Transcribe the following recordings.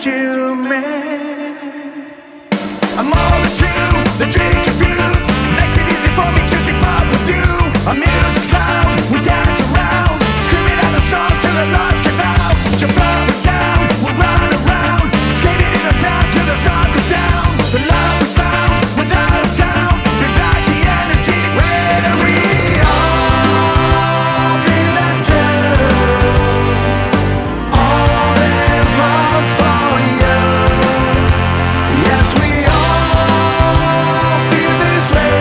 what you meant. I'm all the truth, the drink of youth makes it easy for me to keep up with you. Our music's loud, we dance around, screaming out the songs till the lights give out. Jump up and down, we'll run around, skating in the town till the sun goes down. The love we found without a sound, bring back the energy when we all feel it too. All this love's for you. Yes, we all feel this way.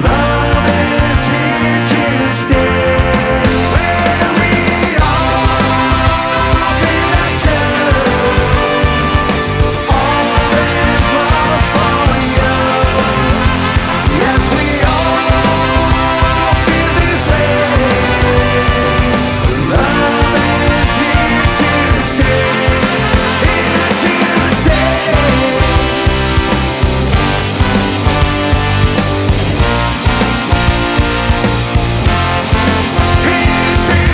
Love is here to stay. When we all feel it too. All this love's for you. Yes, we all feel this way. Love is here to stay. Here to stay. Here to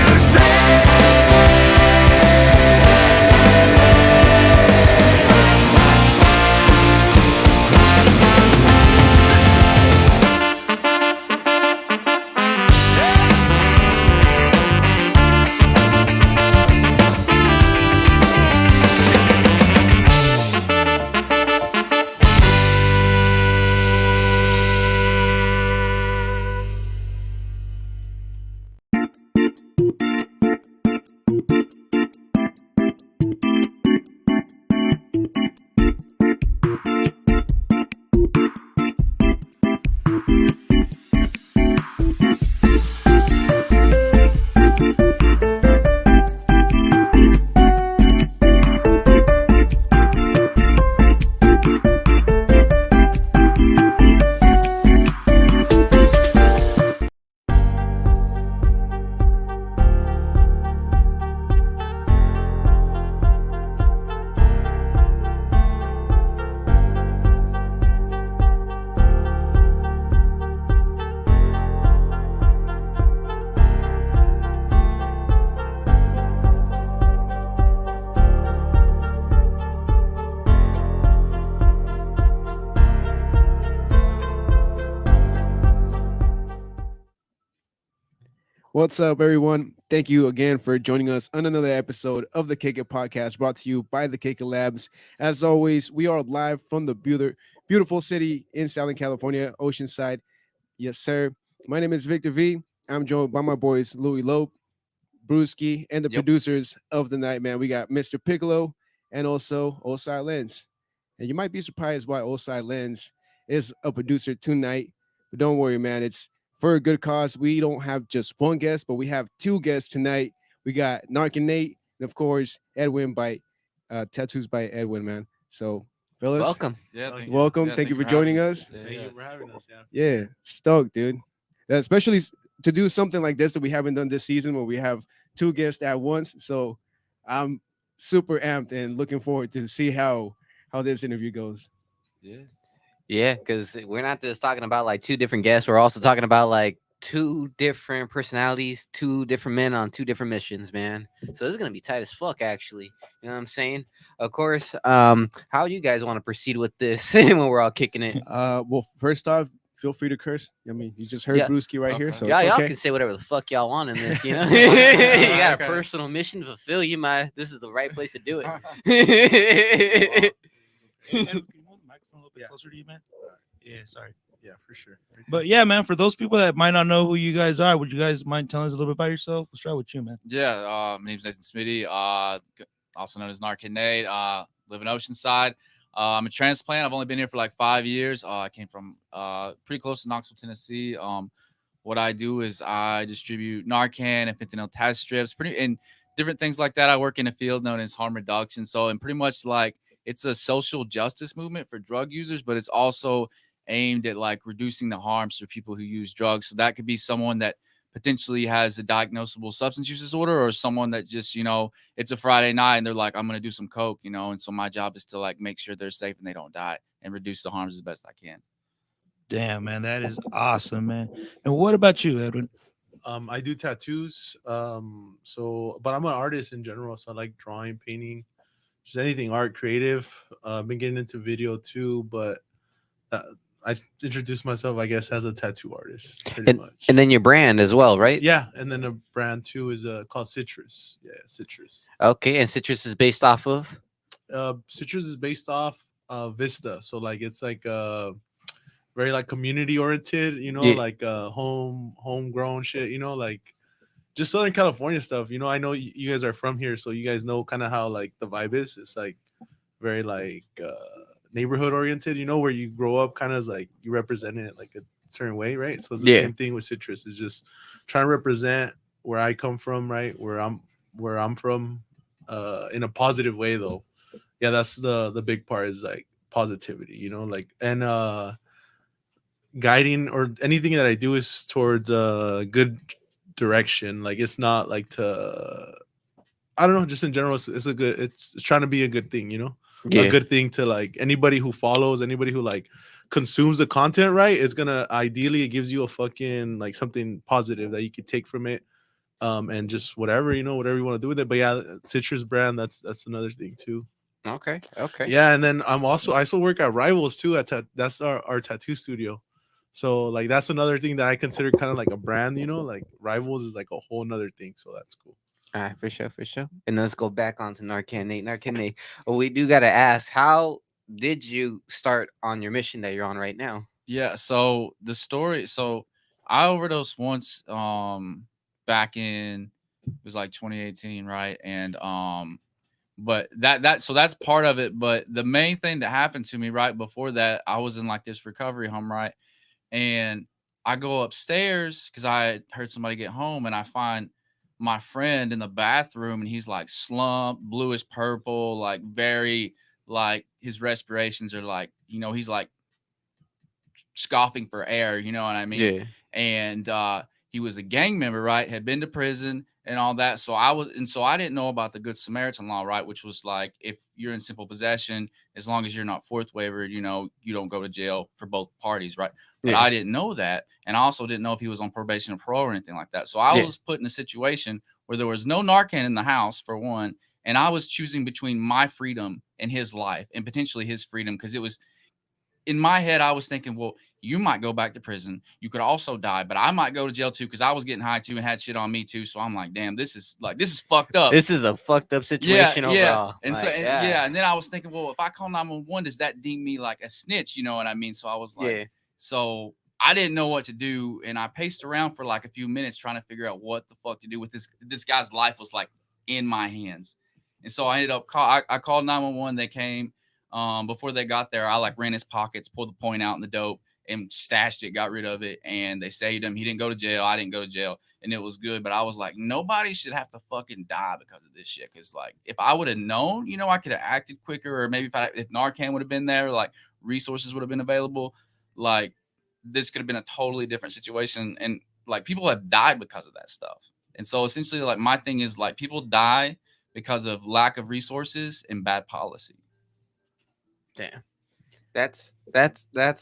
What's up, everyone? Thank you again for joining us on another episode of the Kick It Podcast brought to you by the Kick It Labs. As always, we are live from the beautiful city in Southern California, Oceanside. Yes, sir. My name is Victor V. I'm joined by my boys, Louis Loeb, Brewski, and the Yep. producers of the night, man. We got Mr. Piccolo and also Osai Lens. And you might be surprised why Osai Lens is a producer tonight. But don't worry, man. It's for a good cause. We don't have just one guest, but we have two guests tonight. We got Narcan Nate and, of course, Edwin by Tattoosbyed Edwin, man. So, fellas, Welcome. Yeah, welcome. Thank you for joining us. Yeah, Thank you for having us. Yeah. Yeah, stoked, dude. Especially to do something like this that we haven't done this season where we have two guests at once. So I'm super amped and looking forward to see how this interview goes. yeah. Yeah, because we're not just talking about like two different guests. We're also talking about like two different personalities, two different men on two different missions, man. So this is gonna be tight as fuck, actually. You know what I'm saying? Of course. How do you guys want to proceed with this when we're all kicking it? Well, first off, feel free to curse. I mean, you just heard Yeah. Brewski right here, Okay. so Y'all, it's y'all okay. can say whatever the fuck y'all want in this, you know. You got a Okay. personal mission to fulfill. This is the right place to do it. Hey, man, can you move the microphone a little bit closer to you, man? Yeah, sorry. Yeah, for sure. But yeah, man, for those people that might not know who you guys are, would you guys mind telling us a little bit about yourself? We'll start with you, man. Yeah, my name's Nathan Smitty, also known as Narcan Nate. Live in Oceanside. I'm a transplant. I've only been here for like 5 years. I came from pretty close to Knoxville, Tennessee. What I do is I distribute Narcan and fentanyl test strips, and different things like that. I work in a field known as harm reduction. So, and pretty much like it's a social justice movement for drug users, but it's also aimed at like reducing the harms for people who use drugs. So that could be someone that potentially has a diagnosable substance use disorder, or someone that just, you know, it's a Friday night and they're like, I'm going to do some coke, you know? And so my job is to like make sure they're safe and they don't die and reduce the harms as best I can. Damn, man, that is awesome, man. And what about you, Edwin? I do tattoos. So but I'm an artist in general, so I like drawing, painting, just anything art, creative. I've been getting into video too, but uh, I introduced myself, I guess, as a tattoo artist, pretty And much. and then your brand as well, right? Yeah, and then a brand too is called Citrus. Yeah, Citrus. Okay, and Citrus is based off of. Citrus is based off Vista, so like it's like very like community oriented, Yeah, like homegrown shit, like just Southern California stuff. I know you guys are from here, so you guys know kind of how like the vibe is. It's like very like neighborhood oriented, where you grow up kind of as like you represent it like a certain way, right? So it's the yeah. same thing with Citrus. It's just trying to represent where I come from, right? Where I'm from, in a positive way though. Yeah, that's the big part is like positivity, like and guiding or anything that I do is towards a good direction. Like it's not like to I don't know, just in general, it's a good it's trying to be a good thing, a Yeah. good thing to like anybody who follows, anybody who like consumes the content, right? It's gonna ideally it gives you a fucking like something positive that you could take from it. And just whatever, whatever you want to do with it. But yeah, Citrus brand, that's another thing too. Okay. Okay. Yeah, and then I still work at Rivals too. That's our tattoo studio. So like that's another thing that I consider kind of like a brand. Like Rivals is like a whole nother thing. So that's cool. All right, for sure, for sure. And let's go back on to Narcan Nate. Narcan Nate, we do gotta ask, how did you start on your mission that you're on right now? Yeah, so the story, so I overdosed once back in, it was like 2018, right? And but so that's part of it, but the main thing that happened to me right before that, I was in like this recovery home, right? And I go upstairs cuz I heard somebody get home, and I find my friend in the bathroom, and he's like slumped, bluish purple, like very like his respirations are like, he's like scoffing for air, you know what I mean? Yeah. And he was a gang member, right? Had been to prison and all that. So I didn't know about the Good Samaritan law, right? Which was like, if you're in simple possession, as long as you're not fourth waivered, you don't go to jail for both parties, right? But Yeah. I didn't know that, and I also didn't know if he was on probation or parole or anything like that. So I Yeah. was put in a situation where there was no Narcan in the house for one, and I was choosing between my freedom and his life, and potentially his freedom, because it was in my head, I was thinking, well, you might go back to prison. You could also die, but I might go to jail too, because I was getting high too and had shit on me too. So I'm like, damn, this is fucked up. This is a fucked up Yeah, situation yeah. overall. And so, Like, and then I was thinking, well, if I call 911, does that deem me like a snitch? You know what I mean? So I was like, yeah. so I didn't know what to do, and I paced around for like a few minutes trying to figure out what the fuck to do with this. This guy's life was like in my hands, and so I ended up I called 911. They came. Before they got there, I like ran his pockets, pulled the point out in the dope, and stashed it, got rid of it, and they saved him. He didn't go to jail. I didn't go to jail, and it was good. But I was like, nobody should have to fucking die because of this shit. Because like, if I would have known, I could have acted quicker, or maybe if Narcan would have been there, like resources would have been available, like this could have been a totally different situation. And like, people have died because of that stuff. And so essentially, like, my thing is like, people die because of lack of resources and bad policy. Damn. That's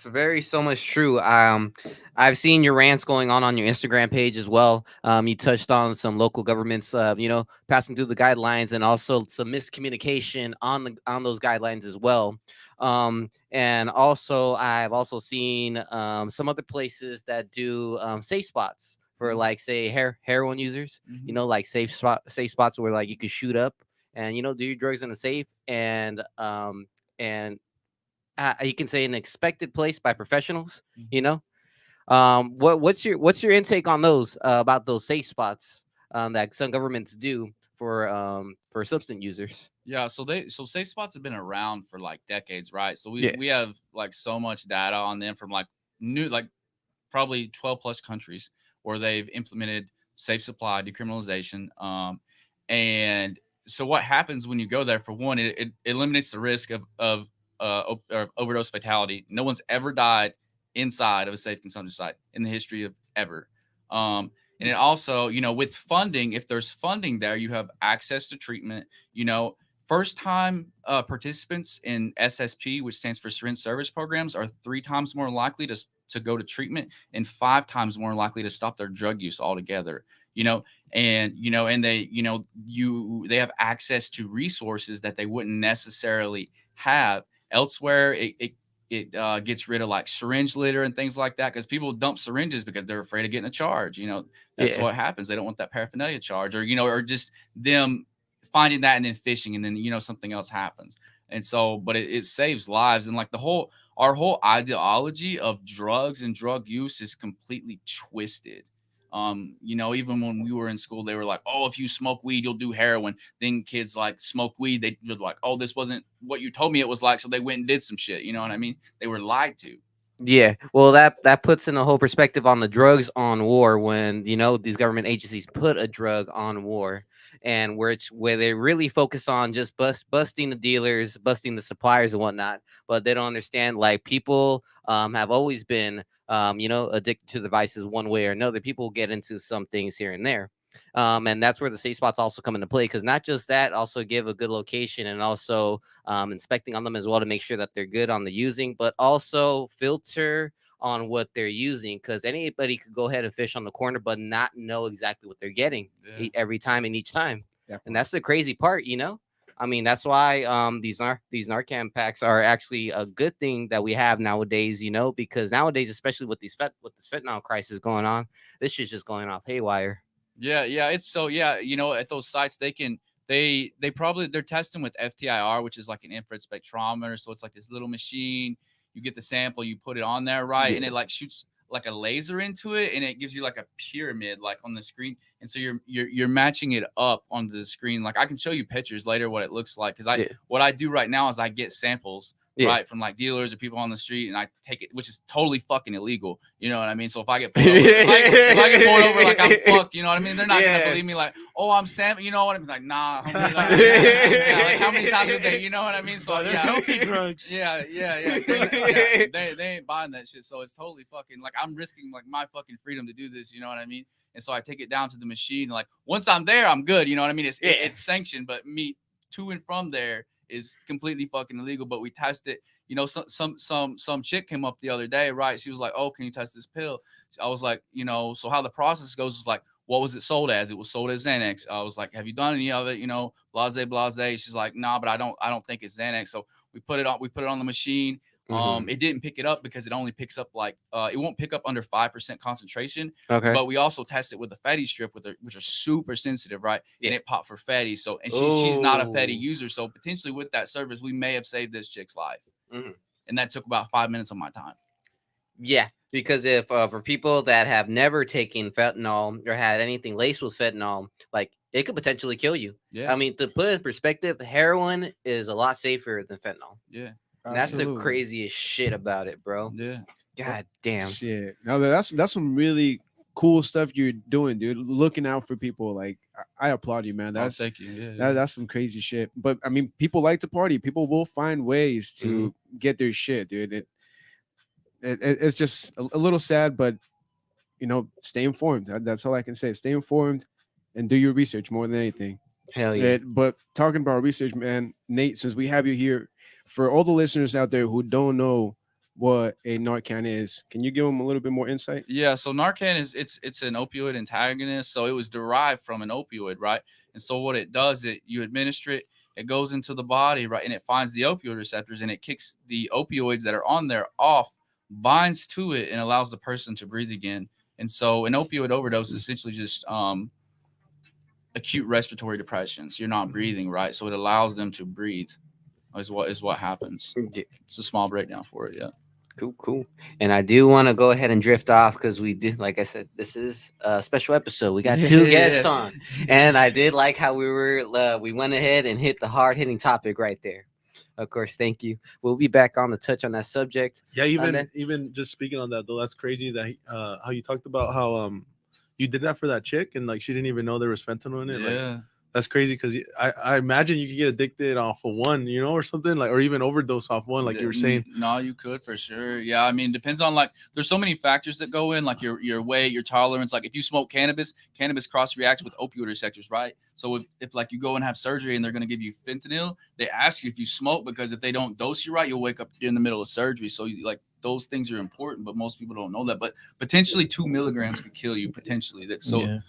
very so much true. I've seen your rants going on your Instagram page as well. You touched on some local governments, passing through the guidelines, and also some miscommunication on those guidelines as well. And also I've also seen some other places that do safe spots for, like, say, heroin users. Mhm. Like safe spots where like you could shoot up and do your drugs in a safe, and you can say an expected place by professionals. What's your intake on those, about those safe spots that some governments do for substance users? Yeah, so safe spots have been around for like decades, right? So Yeah. we have like so much data on them from like probably 12 plus countries where they've implemented safe supply decriminalization. And so what happens when you go there? For one, it eliminates the risk of overdose fatality. No one's ever died inside of a safe consumption site in the history of ever. And it also, with funding, if there's funding there, you have access to treatment. first-time participants in SSP, which stands for syringe service programs, are 3 times more likely to go to treatment and 5 times more likely to stop their drug use altogether. And they have access to resources that they wouldn't necessarily have elsewhere. It gets rid of like syringe litter and things like that, because people dump syringes because they're afraid of getting a charge. That's what happens. They don't want that paraphernalia charge, or just them finding that and then fishing, and then something else happens. And so, but it saves lives. And like our whole ideology of drugs and drug use is completely twisted. Even when we were in school, they were like, oh, if you smoke weed, you'll do heroin. Then kids like smoke weed. They were like, oh, this wasn't what you told me it was like. So they went and did some shit. You know what I mean? They were lied to. Yeah, well, that puts in a whole perspective on the drugs on war, when these government agencies put a drug on war, and where they really focus on just busting the dealers, busting the suppliers and whatnot, but they don't understand like people have always been addicted to devices one way or another. People get into some things here and there. And that's where the safe spots also come into play, because not just that, also give a good location, and also inspecting on them as well to make sure that they're good on the using, but also filter on what they're using, because anybody could go ahead and fish on the corner but not know exactly what they're getting every time and each time. And that's the crazy part. I mean, that's why these Narcan packs are actually a good thing that we have nowadays, because nowadays, especially with this fentanyl crisis going on, this shit's just going off haywire. Yeah, it's so at those sites they're testing with FTIR, which is like an infrared spectrometer. So it's like this little machine. You get the sample, you put it on there, right, and it like shoots like a laser into it, and it gives you like a pyramid like on the screen. And so you're matching it up on the screen. Like I can show you pictures later what it looks like, because what I do right now is I get samples. Right, from like dealers or people on the street, and I take it, which is totally fucking illegal. You know what I mean? So if I get pulled over, if I get pulled over, like I'm fucked. You know what I mean? They're not gonna believe me. Like, oh, I'm Sam. You know what I mean? Like, nah. Like, like how many times a day? You know what I mean? So they're healthy drugs. Yeah. They ain't buying that shit. So it's totally fucking like I'm risking like my fucking freedom to do this. You know what I mean? And so I take it down to the machine. Like once I'm there, I'm good. You know what I mean? It's sanctioned, but me to and from there is completely fucking illegal. But we test it. Some chick came up the other day, right? She was like, oh, can you test this pill? I was like, so how the process goes is like, what was it sold as? It was sold as Xanax. I was like, have you done any of it? Blase. She's like, nah, but I don't think it's Xanax. So we put it on the machine. It didn't pick it up because it only picks up like it won't pick up under 5% concentration. Okay. But we also test it with a fatty strip which are super sensitive, right? Yeah. And it popped for fatty. So and she's not a fatty user. So potentially with that service, we may have saved this chick's life. And that took about 5 minutes of my time. Yeah, because if for people that have never taken fentanyl or had anything laced with fentanyl, like it could potentially kill you. Yeah. I mean, to put it in perspective, heroin is a lot safer than fentanyl. Yeah. And that's the craziest shit about it, bro. Yeah. God damn. Shit. Now that's some really cool stuff you're doing, dude. Looking out for people. Like I applaud you, man. Thank you. Yeah. That's some crazy shit. But I mean, people like to party. People will find ways to get their shit, dude. It's just a little sad, but stay informed. That's all I can say. Stay informed and do your research more than anything. Hell yeah. But talking about research, man, Nate, since we have you here, for all the listeners out there who don't know what a Narcan is, can you give them a little bit more insight? Yeah, so Narcan it's an opioid antagonist. So it was derived from an opioid, right? And so what it does, you administer it, it goes into the body, right? And it finds the opioid receptors and it kicks the opioids that are on there off, binds to it, and allows the person to breathe again. And so an opioid overdose is essentially just acute respiratory depression. So you're not breathing, right? So it allows them to breathe. Is what happens. It's a small breakdown for it. Yeah. Cool. And I do want to go ahead and drift off because we did, like I said, this is a special episode. We got 2 guests on, and I did like how we went ahead and hit the hard hitting topic right there. Of course, thank you. We'll be back on to touch on that subject. Yeah, even just speaking on that though, that's crazy that how you talked about how you did that for that chick and like she didn't even know there was fentanyl in it. Yeah. That's crazy because I imagine you could get addicted off of one, you know, or something like, or even overdose off one, like you were saying. No, you could for sure. Yeah, I mean, depends on like there's so many factors that go in, like your weight, your tolerance. Like if you smoke cannabis cross reacts with opioid receptors, right? So if like you go and have surgery and they're gonna give you fentanyl, they ask you if you smoke because if they don't dose you right, you'll wake up in the middle of surgery. So like those things are important, but most people don't know that. But potentially 2 milligrams could kill you potentially. That's so. Yeah.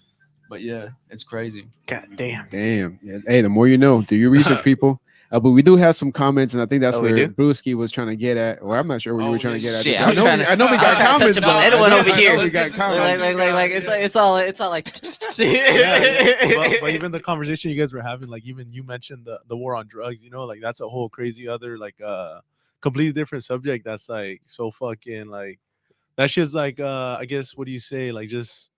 But yeah, it's crazy. God damn. Damn. Yeah. Hey, the more you know. Do your research, people. But we do have some comments, and I think that's Oh, we where do? Brewski was trying to get at, or I'm not sure what you Oh, were trying to get at. shit, I know, I know we got comments. Touch upon though. anyone over I know here. we got comments. Like it's all like. But even the conversation you guys were having, like even you mentioned the war on drugs, you know, like that's a whole crazy other like completely different subject. That's like so fucking like that shit's like I guess what do you say, like just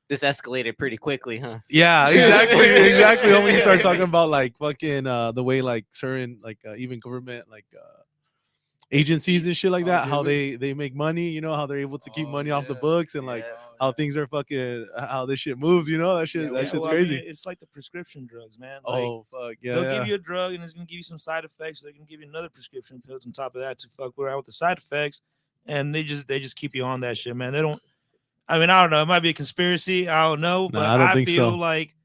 This escalated pretty quickly, huh? yeah, exactly when you start talking about like fucking the way like certain like even government like agencies and shit like that, how they make money, you know, how they're able to keep money off the books and like how things are fucking how this shit moves, you know, that shit's Well, crazy. I mean, it's like the prescription drugs, man. Like, Oh fuck yeah, they'll give you a drug and it's gonna give you some side effects. They're gonna give you another prescription pills on top of that to fuck around with the side effects, and they just keep you on that shit, man. They don't. I mean, I don't know. It might be a conspiracy. I don't know, but I don't think feel so. like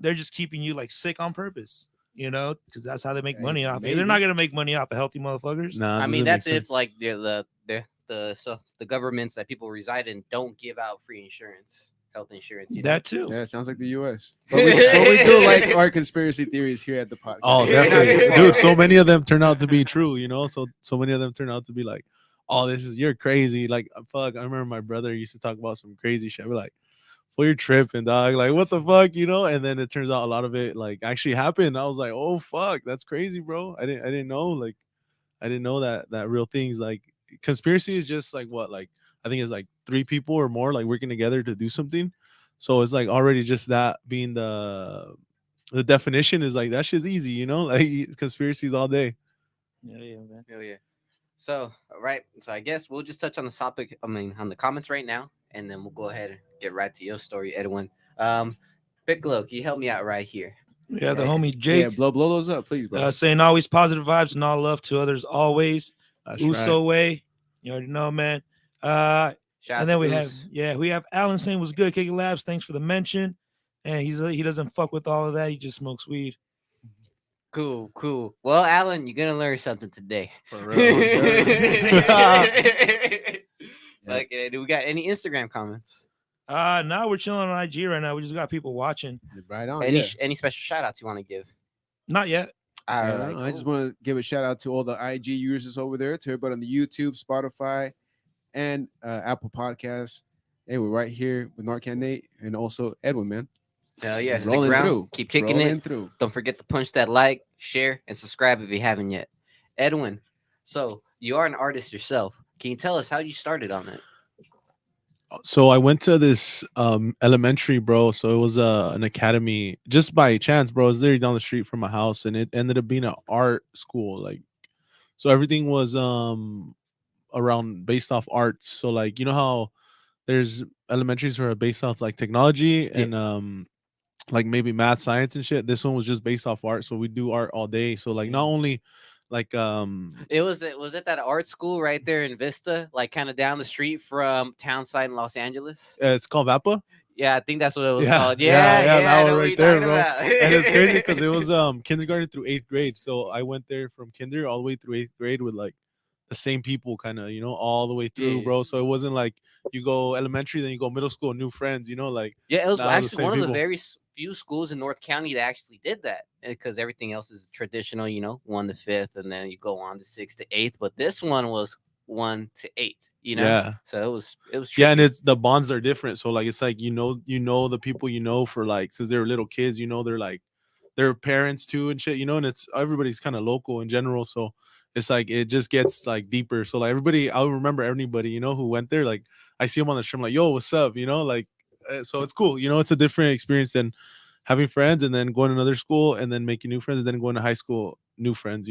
they're just keeping you like sick on purpose, you know, because that's how they make Hey, money off it. maybe. They're not gonna make money off of healthy motherfuckers. Nah, I mean, doesn't make that's if sense. like the governments that people reside in don't give out free insurance, health insurance. You know? That too. Yeah, it sounds like the U.S. But we do like our conspiracy theories here at the podcast. Oh, definitely, dude. So many of them turn out to be true, you know. So many of them turn out to be like, "Oh, you're crazy." Like, fuck. I remember my brother used to talk about some crazy shit. We're like, "For your tripping, dog." Like, what the fuck, you know? And then it turns out a lot of it like actually happened. I was like, "Oh fuck, that's crazy, bro." I didn't know. Like, I didn't know that real things like conspiracy is just like what like I think it's like 3 people or more like working together to do something. So it's like already just that being the definition is like that shit's easy, you know, like conspiracies all day. Yeah, man. Hell yeah. So, all right. So I guess we'll just touch on the topic. I mean, on the comments right now, and then we'll go ahead and get right to your story, Edwin. Piccolo, can you help me out right here? Yeah, the homie Yeah, Jake blow those up, please, bro. saying always positive vibes and all love to others always. That's Uso way, you already know, man. Shout out And then to we have Goose. we have Alan saying was good, Kicking Labs. Thanks for the mention. And he doesn't fuck with all of that. He just smokes weed. Cool. Well, Alan, you're gonna learn something today. For real. Okay, do we got any Instagram comments? Now we're chilling on IG right now. We just got people watching. Right on. Any yeah. any special shout outs you want to give? Not yet. All Yeah, right, I just cool. want to give a shout out to all the IG users over there, to everybody on the YouTube, Spotify, and Apple Podcasts. Hey, we're right here with Narcan Nate and also Edwin, man. Hell yeah, stick Rolling around, through. keep kicking Rolling it. through. Don't forget to punch that like, share, and subscribe if you haven't yet. Edwin, so you are an artist yourself. Can you tell us how you started on it? So I went to this elementary, bro. So it was an academy just by chance, bro. It was literally down the street from my house, and it ended up being an art school. Like, so everything was around based off arts. So like you know how there's elementaries who are based off like technology and like maybe math, science, and shit. This one was just based off art. So we do art all day. So like not only like Was it that art school right there in Vista, like kind of down the street from Townside in Los Angeles? it's called VAPA. Yeah, I think that's what it was Yeah, called. yeah, Yeah, that I one know what right you're there, talking bro. about. And it's crazy because it was kindergarten through 8th grade. So I went there from kinder all the way through 8th grade with like the same people, kind of, you know, all the way through, Yeah. bro. So it wasn't like you go elementary, then you go middle school, new friends, you know, like Yeah, it was Nah, it was the actually same one of the people. very few schools in North County that actually did that, because everything else is traditional, 1 to 5th, and then you go on to 6 to 8th. But this one was 1 to 8, Yeah. So it was Yeah, and trippy. it's the bonds are different. So like it's like you know the people for like since they were little kids, they're like their parents too and shit, and it's everybody's kind of local in general. So it's like it just gets like deeper. So like everybody, I'll remember anybody, who went there. Like I see them on the stream, like, yo, what's up? Like so it's cool, it's a different experience than having friends and then going to another school and then making new friends and then going to high school, new friends.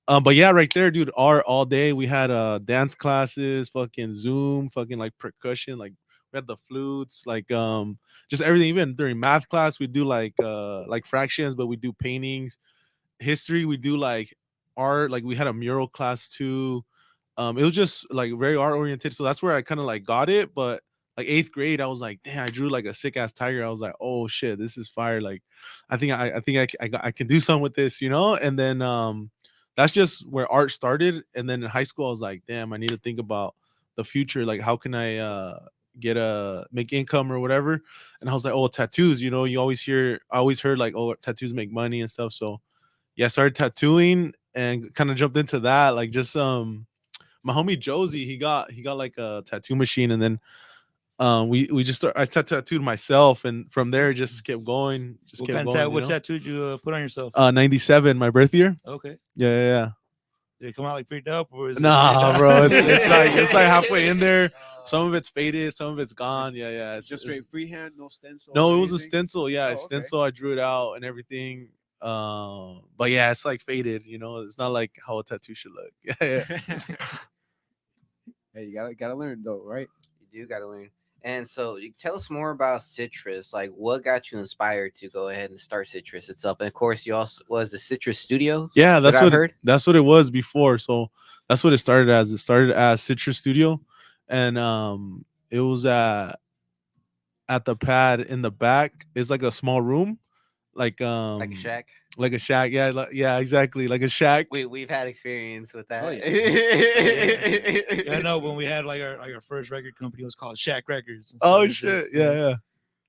But yeah, right there, dude, art all day. We had dance classes, fucking Zoom, fucking like percussion, like We had the flutes, just everything. Even during math class, we do like fractions, but we do paintings. History, we do like art. Like we had a mural class too. It was just like very art oriented. So that's where I kind of like got it. But like eighth grade, I was like, damn, I drew like a sick ass tiger. I was like, oh shit, this is fire. Like, I can do something with this, you know. And then that's just where art started. And then in high school, I was like, damn, I need to think about the future. Like, how can I make income or whatever? And I was like, oh, tattoos. You know, I always heard like, oh, tattoos make money and stuff. So yeah, I started tattooing and kind of jumped into that. Like just my homie Josie, he got like a tattoo machine, and then we just I tattooed myself, and from there it just kept going, What kind of what tattoo did you put on yourself? 97, my birth year. Okay. Yeah. Did it come out like pretty dope, or is Nah, it bro, it's like halfway in there. Some of it's faded, some of it's gone. Yeah, It's just straight freehand, no stencil. No, or it was a anything? stencil. Yeah, Oh, a okay. stencil. I drew it out and everything. But yeah, it's like faded. You know, it's not like how a tattoo should look. Yeah. Hey, you gotta learn though, right? You do gotta learn. And so, tell us more about Citrus. Like, what got you inspired to go ahead and start Citrus itself? And of course, you also was the Citrus Studio. Yeah, that's I've what heard. that's what it was before. So that's what it started as. It started as Citrus Studio, and it was at the pad in the back. It's like a small room, like Like a shack. like a shack. Yeah, yeah, exactly, like a shack. We've had experience with that. Oh, yeah. Yeah, I know when we had like our first record company, it was called Shack Records. And Oh it's shit! just, Yeah.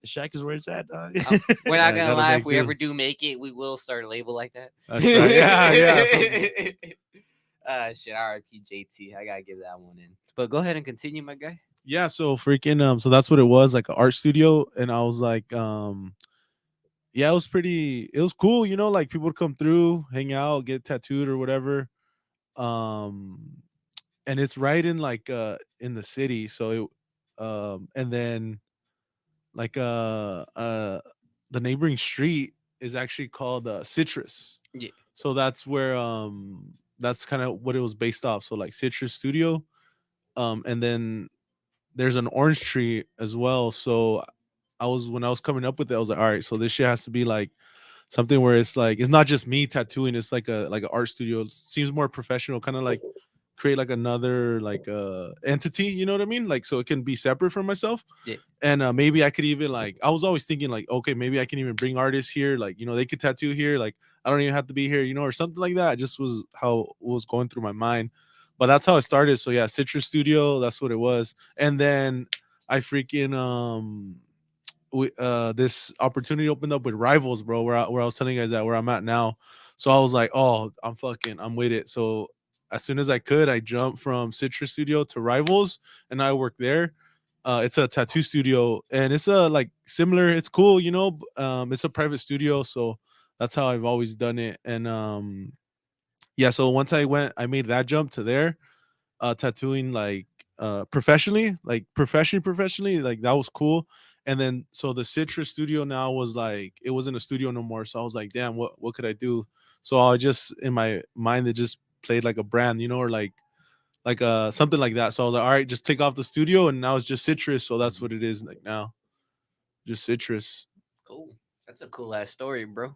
The Shack is where it's at, dog. We're Yeah, not gonna gotta lie. make If we do. ever do make it, we will start a label like that. That's right. Yeah. Shit. R.I.P. JT. I gotta give that one in. But go ahead and continue, my guy. Yeah, so freaking so that's what it was, like an art studio. And I was like yeah, it was cool, you know, like people would come through, hang out, get tattooed or whatever. um and it's right in the city. So and then like the neighboring street is actually called Citrus. Yeah. So that's where that's kind of what it was based off. So like Citrus Studio. And then there's an orange tree as well. So when I was coming up with it, I was like, all right, so this shit has to be like something where it's like it's not just me tattooing, it's like an art studio. It seems more professional, kind of like create like another entity, you know what I mean? Like so it can be separate from myself. Yeah. And maybe I could even like I was always thinking like, okay, maybe I can even bring artists here, like, you know, they could tattoo here, like I don't even have to be here, you know, or something like that. It just was how it was going through my mind. But that's how it started. So yeah, Citrus Studio, that's what it was. And then I freaking this opportunity opened up with Rivals, bro, where I was telling you guys that where I'm at now. So I was like, oh, I'm with it. So as soon as I could, I jumped from Citrus Studio to Rivals, and I work there. It's a tattoo studio, and it's a like similar. It's cool, you know. It's a private studio, so that's how I've always done it. And yeah, so once I made that jump to there, tattooing like professionally, like professionally, like that was cool. And then so the Citrus Studio now was like it wasn't a studio no more. So I was like, damn, what could I do? So I just in my mind it just played like a brand, you know, or like something like that. So I was like, all right, just take off the studio, and now it's just Citrus. So that's what it is like now, just Citrus. Cool. That's a cool ass story, bro.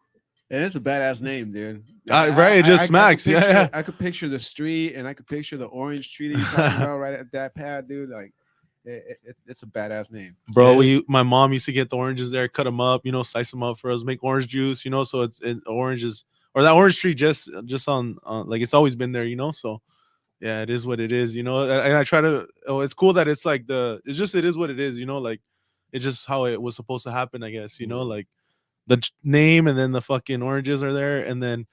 And it's a badass name, dude. Right, it just smacks. Could Yeah, picture- yeah. I could picture the street, and I could picture the orange tree that you're talking about right at that pad, dude. Like, it's a badass name, Bro, Yeah. my mom used to get the oranges there, cut them up, you know, slice them up for us, make orange juice, you know. So oranges, or that orange tree just on like it's always been there, you know. So yeah, it is what it is, you know. And I try to. Oh, it's cool that it's like it is what it is, you know. Like it's just how it was supposed to happen, I guess, you know. Like the name, and then the fucking oranges are there, and then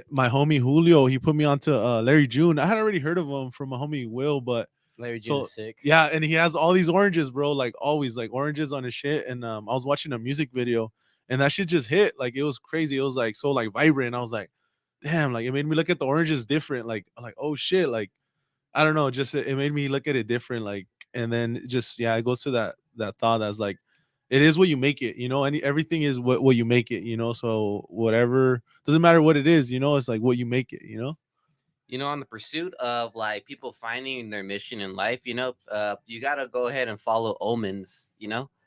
my homie Julio, he put me onto Larry June. I had already heard of him from my homie Will, but Larry June so is sick. yeah, and he has all these oranges, bro, like always like oranges on his shit. And I was watching a music video, and that shit just hit. Like it was crazy. It was like so like vibrant. I was like, damn, like it made me look at the oranges different. Like oh shit, like I don't know, just it made me look at it different. Like, and then just yeah, it goes to that thought that's like it is what you make it, you know. Everything is what you make it, you know. So whatever, doesn't matter what it is, you know. It's like what you make it, you know. on the pursuit of like people finding their mission in life, you gotta go ahead and follow omens,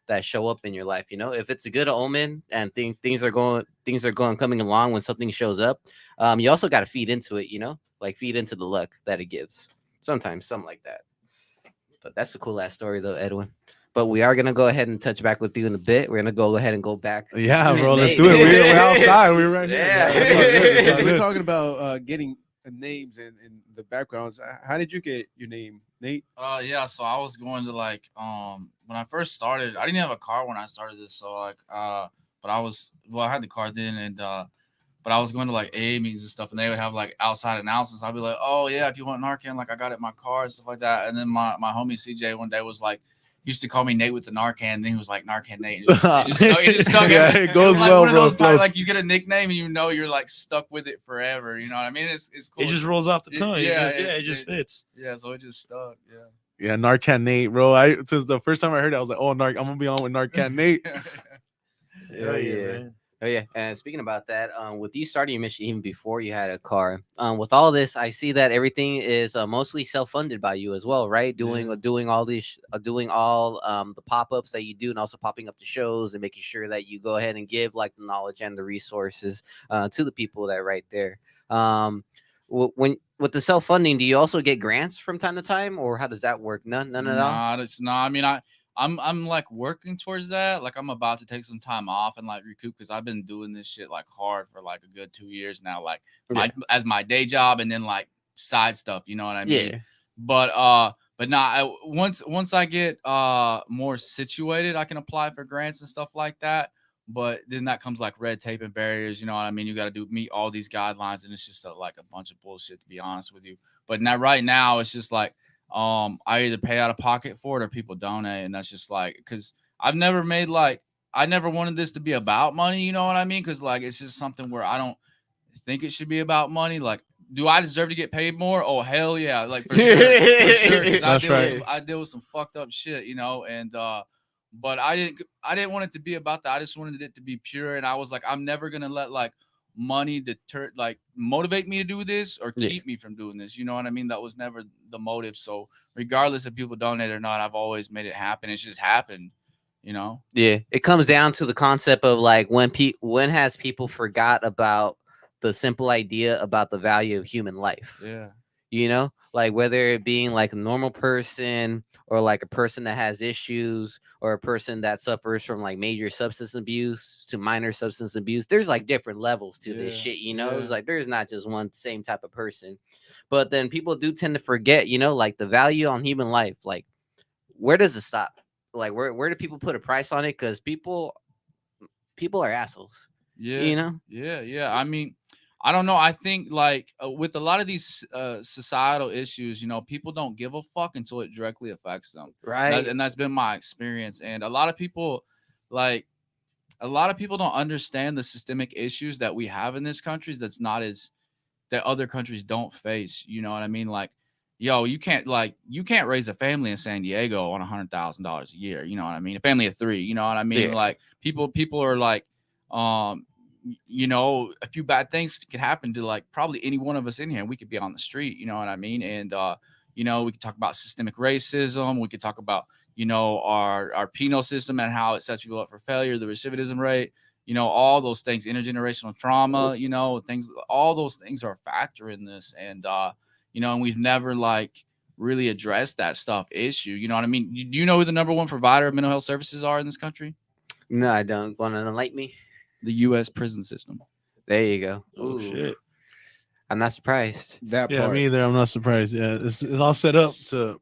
that show up in your life. If it's a good omen and things are going coming along when something shows up, you also got to feed into it, like feed into the luck that it gives. Sometimes something like that. But that's a cool ass story though, Edwin. But we are gonna go ahead and touch back with you in a bit. We're gonna go ahead and go back. Yeah, bro, let's Nate. do it. We're outside. We're right Yeah. here. Since It's all we're good. talking about getting names and the backgrounds, how did you get your name, Nate? Yeah, so I was going to like when I first started, I didn't have a car when I started this, so like but I had the car then, and but I was going to like AA meetings and stuff, and they would have like outside announcements. I'd be like, oh yeah, if you want Narcan, like I got it in my car and stuff like that. And then my homie CJ one day was like, he used to call me Nate with the Narcan, and then he was like Narcan Nate. It just stuck. Yeah, it goes was like well, one of bro. those times, Close. like you get a nickname and you're like stuck with it forever. You know what I mean? It's cool. It just rolls off the tongue. Yeah, It just fits. Yeah, so it just stuck. Yeah. Yeah, Narcan Nate, bro. Since the first time I heard it, I was like, oh, I'm gonna be on with Narcan Nate. Hell yeah, man. Oh yeah, and speaking about that, with you starting your mission even before you had a car, with all this, I see that everything is mostly self-funded by you as well, right? Doing all the pop-ups that you do, and also popping up to shows and making sure that you go ahead and give like the knowledge and the resources to the people that are right there. When with the self-funding, do you also get grants from time to time, or how does that work? None at all. Nah, it's not. I mean, I'm like working towards that. Like I'm about to take some time off and like recoup because I've been doing this shit like hard for like a good 2 years now, like as my day job and then like side stuff. You know what I mean? Yeah. But nah, once I get more situated, I can apply for grants and stuff like that. But then that comes like red tape and barriers. You know what I mean? You got to meet all these guidelines, and it's just like a bunch of bullshit to be honest with you. But now right now it's just like I either pay out of pocket for it or people donate, and that's just like because I never wanted this to be about money. You know what I mean? Because like it's just something where I don't think it should be about money. Like, do I deserve to get paid more? Oh hell yeah! Like for sure, for sure. 'Cause I deal with some fucked up shit, and but I didn't want it to be about that. I just wanted it to be pure, and I was like, I'm never gonna let like money motivate me to do this or keep me from doing this. You know what I mean? That was never the motive. So regardless if people donate or not, I've always made it happen. It's just happened, Yeah, it comes down to the concept of like when has people forgot about the simple idea about the value of human life? Yeah. Like whether it being like a normal person or like a person that has issues or a person that suffers from like major substance abuse to minor substance abuse, there's like different levels to this shit, It's like there's not just one same type of person. But then people do tend to forget, like the value on human life. Like, where does it stop? Like where do people put a price on it? Because people are assholes. Yeah. Yeah. I mean, I don't know. I think like with a lot of these societal issues, people don't give a fuck until it directly affects them. Right. And that's been my experience. And a lot of people don't understand the systemic issues that we have in this country that other countries don't face. You know what I mean? Like, yo, you can't raise a family in San Diego on $100,000 a year. You know what I mean? A family of 3, you know what I mean? Yeah. Like people are like, a few bad things could happen to like probably any one of us in here, and we could be on the street. You know what I mean? And we could talk about systemic racism. We could talk about our penal system and how it sets people up for failure, the recidivism rate. All those things, intergenerational trauma. All those things are a factor in this, and and we've never like really addressed that issue. You know what I mean? Do you know who the number one provider of mental health services are in this country? No, I don't. Want to enlighten me? The U.S. prison system. There you go. Oh shit! I'm not surprised. That Yeah, part. me either. I'm not surprised. Yeah, it's all set up to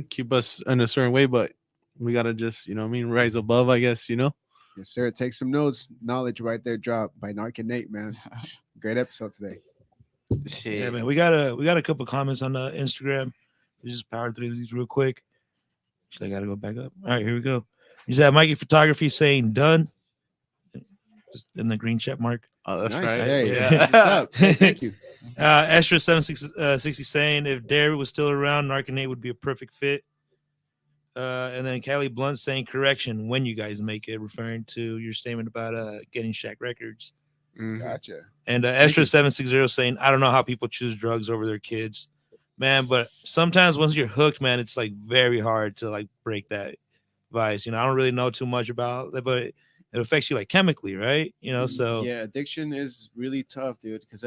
keep us in a certain way, but we gotta just rise above, I guess. Yes, sir. Take some notes. Knowledge right there. Drop by Narcan Nate, man. Great episode today. Shit. Yeah, man. We got a couple comments on Instagram. We just powered through these real quick. Actually, I gotta go back up. All right, here we go. You have Mikey Photography saying done. Just in the green check mark. Oh, that's Nice. right. Hey, Yeah. what's up? Thank you. Esther 760 saying if Derry was still around, Narcan Nate would be a perfect fit. And then Callie Blunt saying correction when you guys make it, referring to your statement about getting Shaq Records. Mhm. Gotcha. And you. Extra 760 saying, I don't know how people choose drugs over their kids, man. But sometimes once you're hooked, man, it's like very hard to like break that vice. You know, I don't really know too much about it, but it affects you like chemically, right? You know, so Yeah, addiction is really tough, dude. Because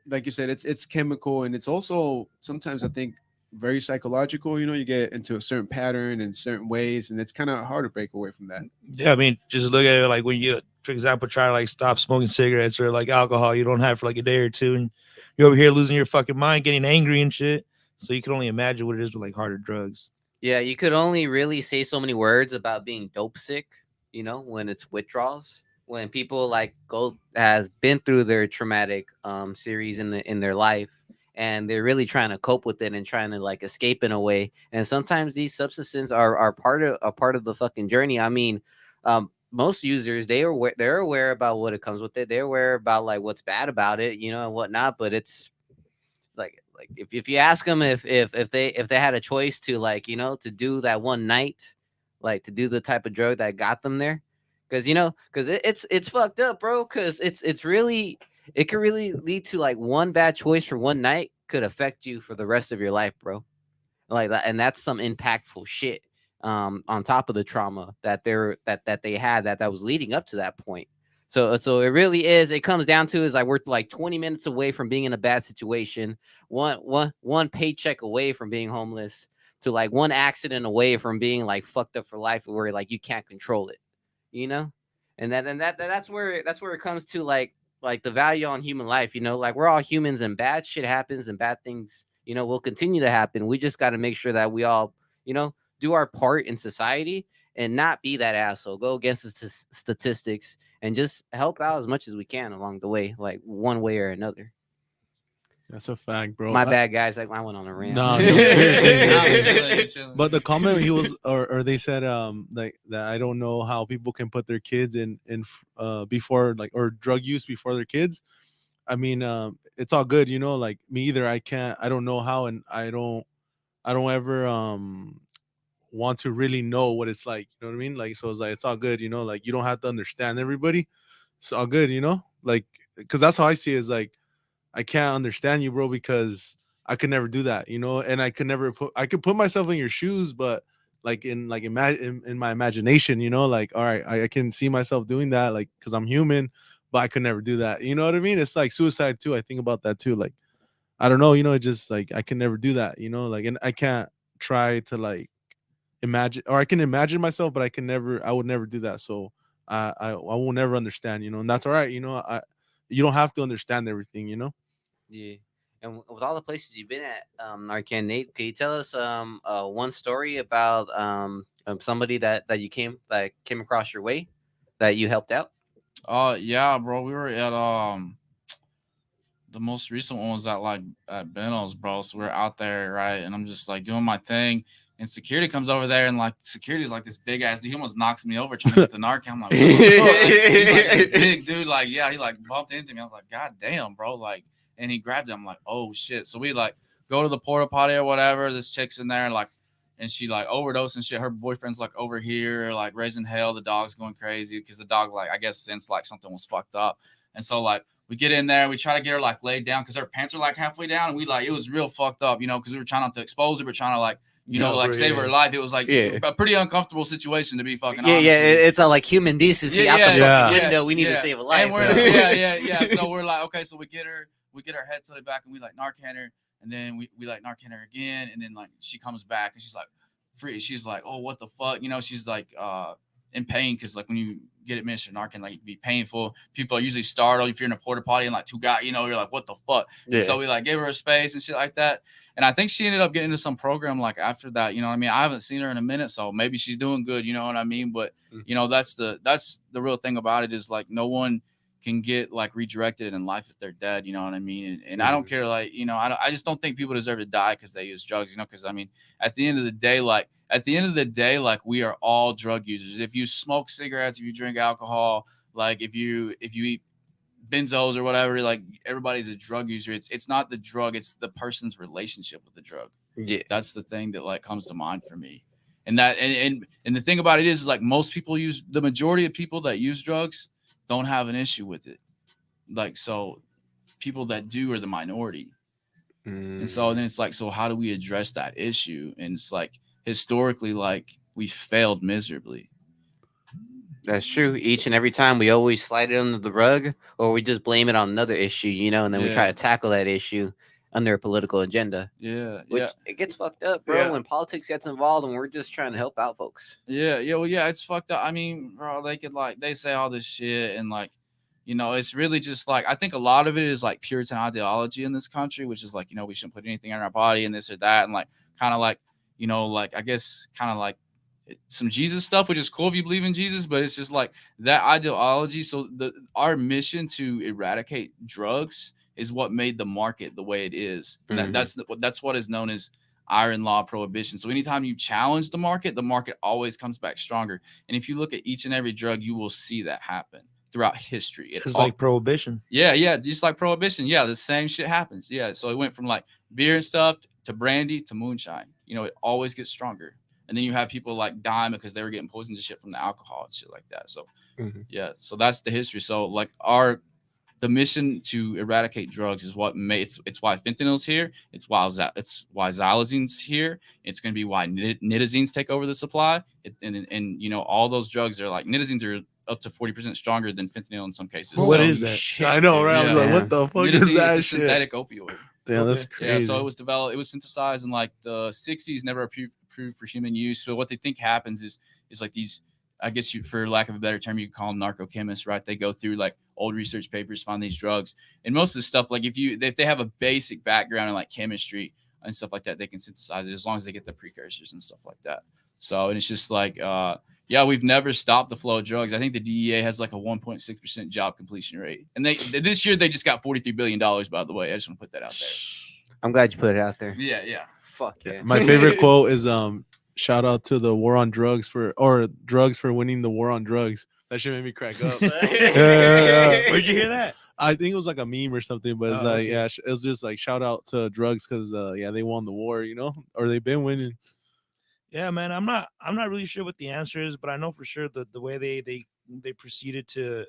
like you said, it's chemical, and it's also sometimes I think very psychological. You know, you get into a certain pattern in certain ways, and it's kind of hard to break away from that. yeah, I mean, just look at it like when you, for example, try to like stop smoking cigarettes or like alcohol, you don't have for like a day or two, and you're over here losing your fucking mind, getting angry and shit. So you can only imagine what it is with like harder drugs. Yeah, you could only really say so many words about being dope sick, you know, when it's withdrawals. When people like go has been through their traumatic series in their life, and they're really trying to cope with it and trying to like escape in a way. And sometimes these substances are part of the fucking journey. I mean, most users they're aware about what it comes with it. They're aware about like what's bad about it, you know, and whatnot. But it's like if you ask them if they had a choice to like, you know, to do that one night, like to do the type of drug that got them there, because you know, because it's fucked up, bro, because it's really, it could really lead to like one bad choice for one night could affect you for the rest of your life, bro, like that. And that's some impactful shit, on top of the trauma that they had that was leading up to that point. So it really is, it comes down to is like we're like 20 minutes away from being in a bad situation, one paycheck away from being homeless, to like one accident away from being like fucked up for life, where like you can't control it, you know. That's where it comes to like the value on human life, you know, like we're all humans and bad shit happens and bad things, you know, will continue to happen. We just got to make sure that we all, you know, do our part in society and not be that asshole, go against the statistics, and just help out as much as we can along the way, like one way or another. That's a fact, bro. My bad, guys. Like I went on a rant. No, you're good, Nah, you're you're good. chilling, you're chilling. But the comment he was, or they said, like that I don't know how people can put their kids in before, like, or drug use before their kids. I mean, it's all good, you know. Like me either, I don't know how, and I don't ever want to really know what it's like. You know what I mean? Like, so it's like it's all good, you know. Like you don't have to understand everybody. It's all good, you know. Like, because that's how I see it. Is like I can't understand you, bro, because I could never do that, you know. And I could never I could put myself in your shoes, but like in my imagination, you know, like all right, I can see myself doing that, like because I'm human, but I could never do that. You know what I mean? It's like suicide too. I think about that too. Like I don't know, you know, it just like I can never do that, you know, like, and I can't try to like imagine, or I can imagine myself, but I would never do that. So I will never understand, you know, and that's all right, you know. You don't have to understand everything, you know. Yeah. And with all the places you've been at, Narcan Nate, can you tell us one story about somebody that you came across your way that you helped out? Yeah, bro. We were at the most recent one was at Benno's, bro. So we're out there, right? And I'm just like doing my thing. And security comes over there, and like security's like this big ass dude. He almost knocks me over trying to get the Narcan. I'm like, what the fuck? Like, he's like this big dude, like, yeah, he like bumped into me. I was like, God damn, bro. Like, and he grabbed it. I'm like, oh shit. So we like go to the porta potty or whatever. This chick's in there, like, and she like overdosed and shit. Her boyfriend's like over here, like raising hell. The dog's going crazy because the dog, like, I guess since like something was fucked up. And so like we get in there, we try to get her like laid down because her pants are like halfway down, and we like it was real fucked up, you know, because we were trying not to expose her, but trying to like, you know, like save her life. It was like a pretty uncomfortable situation, to be fucking honest. Yeah, it's like human decency out the fucking window. We need to save a life. And we're So we're like, okay, so we get her head tilted back, and we like Narcan her, and then we like Narcan her again, and then like she comes back and she's like free. She's like, oh, what the fuck, you know? She's like in pain because like when you get administered Narcan, like it can be painful. People are usually startled if you're in a porta potty and like two guys, you know, you're like, what the fuck? Yeah. So we like gave her a space and shit like that. And I think she ended up getting into some program like after that, you know what I mean? I haven't seen her in a minute, so maybe she's doing good, you know what I mean? But you know, that's the real thing about it, is like no one can get like redirected in life if they're dead, you know what I mean? And I don't care, like, you know, I just don't think people deserve to die because they use drugs, you know, because I mean, at the end of the day, like we are all drug users. If you smoke cigarettes, if you drink alcohol, like if you eat benzos or whatever, like everybody's a drug user. It's not the drug, it's the person's relationship with the drug. Yeah, that's the thing that like comes to mind for me. And that and the thing about it is like most people the majority of people that use drugs don't have an issue with it. Like, so people that do are the minority. And so then it's like, so how do we address that issue? And it's like, historically, like, we failed miserably. That's true. Each and every time we always slide it under the rug, or we just blame it on another issue, you know, and then we try Yeah. to tackle that issue under a political agenda. Yeah, Which yeah, it gets fucked up, bro, Yeah. when politics gets involved and we're just trying to help out folks. yeah. Well, yeah, it's fucked up. I mean, bro, they could, like, they say all this shit, and like, you know, it's really just like, I think a lot of it is like Puritan ideology in this country, which is like, you know, we shouldn't put anything in our body and this or that, and like, kind of like, you know, like, I guess kind of like some Jesus stuff, which is cool if you believe in Jesus, but it's just like that ideology. So our mission to eradicate drugs is what made the market the way it is. And that's what is known as iron law prohibition. So anytime you challenge the market always comes back stronger. And if you look at each and every drug, you will see that happen throughout history. It's like prohibition. Yeah, just like prohibition. Yeah, the same shit happens. Yeah, so it went from like beer and stuff to brandy to moonshine. You know, it always gets stronger. And then you have people like dying because they were getting poisoned to shit from the alcohol and shit like that. So yeah, so that's the history. So like the mission to eradicate drugs is what it's why fentanyl's here. It's why xylozine's here. It's going to be why nitazines take over the supply. And you know, all those drugs are like, nitazines are up to 40% stronger than fentanyl in some cases. What is that? I know, right? I was Yeah. like, what the fuck Nitazene is that a shit? synthetic opioid. Damn, that's crazy. Yeah, so it was synthesized in like the 60s, never approved for human use. So what they think happens is like these, I guess for lack of a better term, you could call them narcochemists, right? They go through like old research papers, find these drugs, and most of the stuff, like if they have a basic background in like chemistry and stuff like that, they can synthesize it as long as they get the precursors and stuff like that. So, and it's just like, yeah, we've never stopped the flow of drugs. I think the DEA has like a 1.6% job completion rate, and this year they just got $43 billion. By the way, I just want to put that out there. I'm glad you put it out there. Yeah. Fuck yeah. My favorite quote is shout out to the war on drugs for winning the war on drugs. That shit made me crack up. Where'd you hear that? I think it was like a meme or something, but it's like, yeah, it was just like shout out to drugs because yeah, they won the war, you know, or they've been winning. Yeah, man, I'm not really sure what the answer is, but I know for sure that the way they proceeded to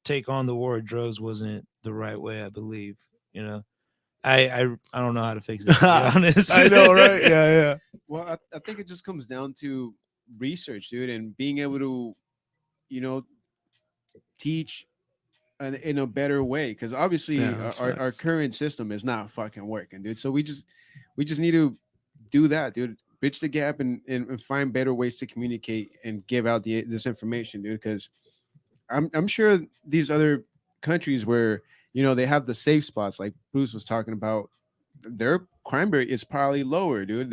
take on the war of drugs wasn't the right way, I believe. You know, I don't know how to fix it, to be honest. I know, right? Yeah. Well, I think it just comes down to research, dude, and being able to, you know, teach in a better way, because obviously our current system is not fucking working, dude. So we just need to do that, dude. Bridge the gap and find better ways to communicate and give out this information, dude. Because I'm sure these other countries where, you know, they have the safe spots like Bruce was talking about, their crime rate is probably lower, dude.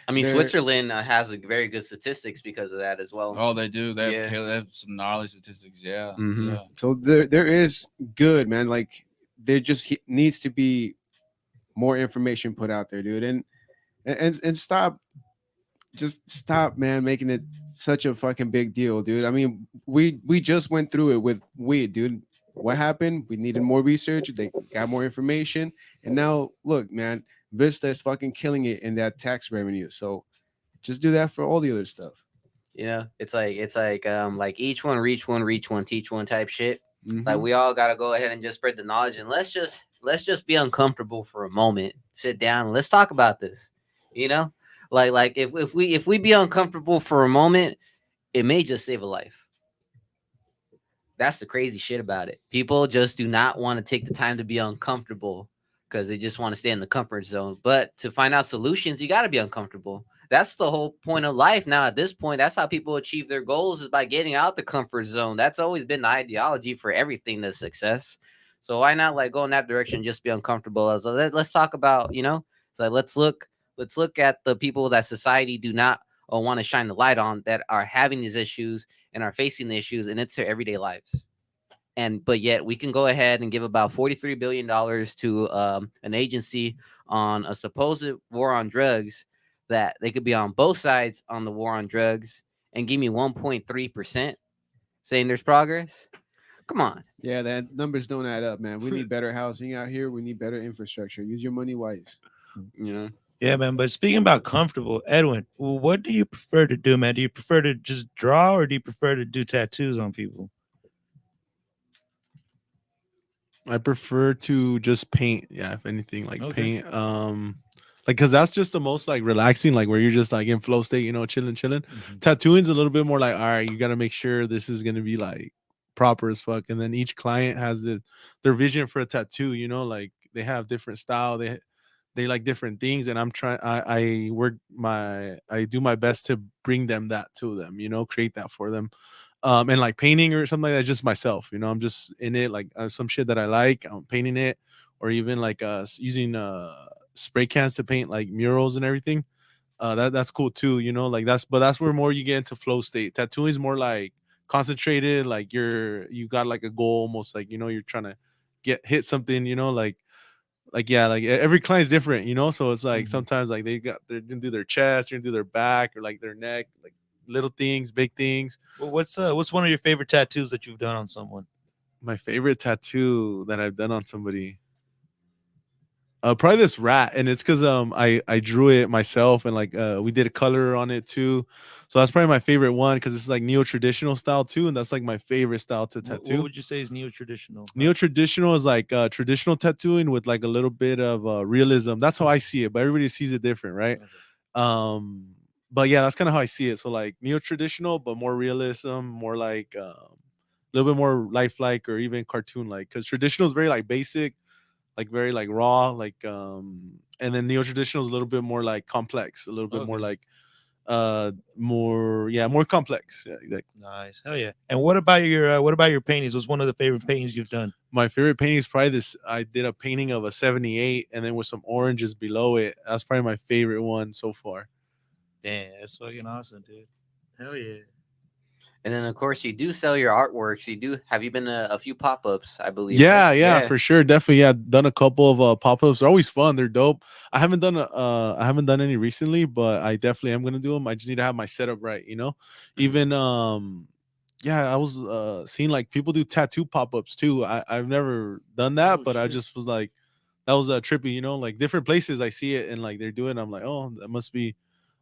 I mean, Switzerland has a very good statistics because of that as well. Oh, they do. They have some gnarly statistics. Yeah. Mm-hmm. Yeah. So there is good, man. Like there just needs to be more information put out there, dude. And stop man making it such a fucking big deal, dude. I mean, we just went through it with weed, dude. What happened? We needed more research. They got more information, and now look, man, Vista is fucking killing it in that tax revenue. So just do that for all the other stuff. You know, it's like each one reach one, teach one type shit. Mm-hmm. Like we all gotta go ahead and just spread the knowledge, and let's just be uncomfortable for a moment. Sit down and let's talk about this. You know, like if we be uncomfortable for a moment, it may just save a life. That's the crazy shit about it. People just do not want to take the time to be uncomfortable because they just want to stay in the comfort zone. But to find out solutions, you got to be uncomfortable. That's the whole point of life now. At this point, that's how people achieve their goals, is by getting out the comfort zone. That's always been the ideology for everything to success. So why not like go in that direction and just be uncomfortable? Let's talk about, you know, it's like let's look at the people that society do not or want to shine the light on, that are having these issues and are facing the issues, and it's their everyday lives. But yet we can go ahead and give about $43 billion to an agency on a supposed war on drugs, that they could be on both sides on the war on drugs, and give me 1.3% saying there's progress. Come on. Yeah, that numbers don't add up, man. We need better housing out here. We need better infrastructure. Use your money wise. You know? Yeah, man. But speaking about comfortable, Edwin, what do you prefer to do, man? Do you prefer to just draw, or do you prefer to do tattoos on people? I prefer to just paint. Yeah, if anything, like Okay. paint. Like, cause that's just the most like relaxing, like where you're just like in flow state, chilling, chilling. Mhm. Tattooing's a little bit more like, all right, you gotta make sure this is gonna be like proper as fuck. And then each client has their vision for a tattoo, like they have different style, they like different things, and I do my best to bring them that to them, create that for them. And like painting or something like that, just myself, I'm just in it, like some shit that I like, I'm painting it, or even like using spray cans to paint like murals and everything. That's cool too, like that's where more you get into flow state. Tattooing is more like concentrated, like you got like a goal, almost like you're trying to hit something, like yeah, like every client's different, so it's like Mhm. sometimes like they're gonna do their chest, they're gonna do their back, or like their neck, like little things, big things. Well, what's one of your favorite tattoos that you've done on someone? My favorite tattoo that I've done on somebody, probably this rat, and it's because I drew it myself, and like we did a color on it too, so that's probably my favorite one because it's like neo traditional style too, and that's like my favorite style to What tattoo. would you say is neo traditional? Neo traditional is like traditional tattooing with like a little bit of realism. That's how I see it, but everybody sees it different, right? Um, but yeah, that's kind of how I see it. So like neo traditional, but more realism, more like a little bit more lifelike or even cartoon like. Because traditional is very like basic, like very like raw, like and then neo traditional is a little bit more like complex, a little bit more Okay. like more, yeah, more complex. Yeah, exactly. Nice. Hell yeah. And what about your paintings? What's one of the favorite paintings you've done? My favorite painting is probably this. I did a painting of a 78 and then with some oranges below it. That's probably my favorite one so far. Damn, that's fucking awesome, dude. Hell yeah. And then of course you do sell your artworks. You do have you been to a few pop-ups, I believe, right? Yeah, for sure, definitely. Yeah, done a couple of pop-ups. They're always fun. They're dope. I haven't done any recently, but I definitely am gonna do them. I just need to have my setup right. Mhm. Even yeah, I was seeing like people do tattoo pop-ups too. I've never done that, Oh but I shit. just was like, that was trippy. Like different places I see it and like they're doing. I'm like, oh, that must be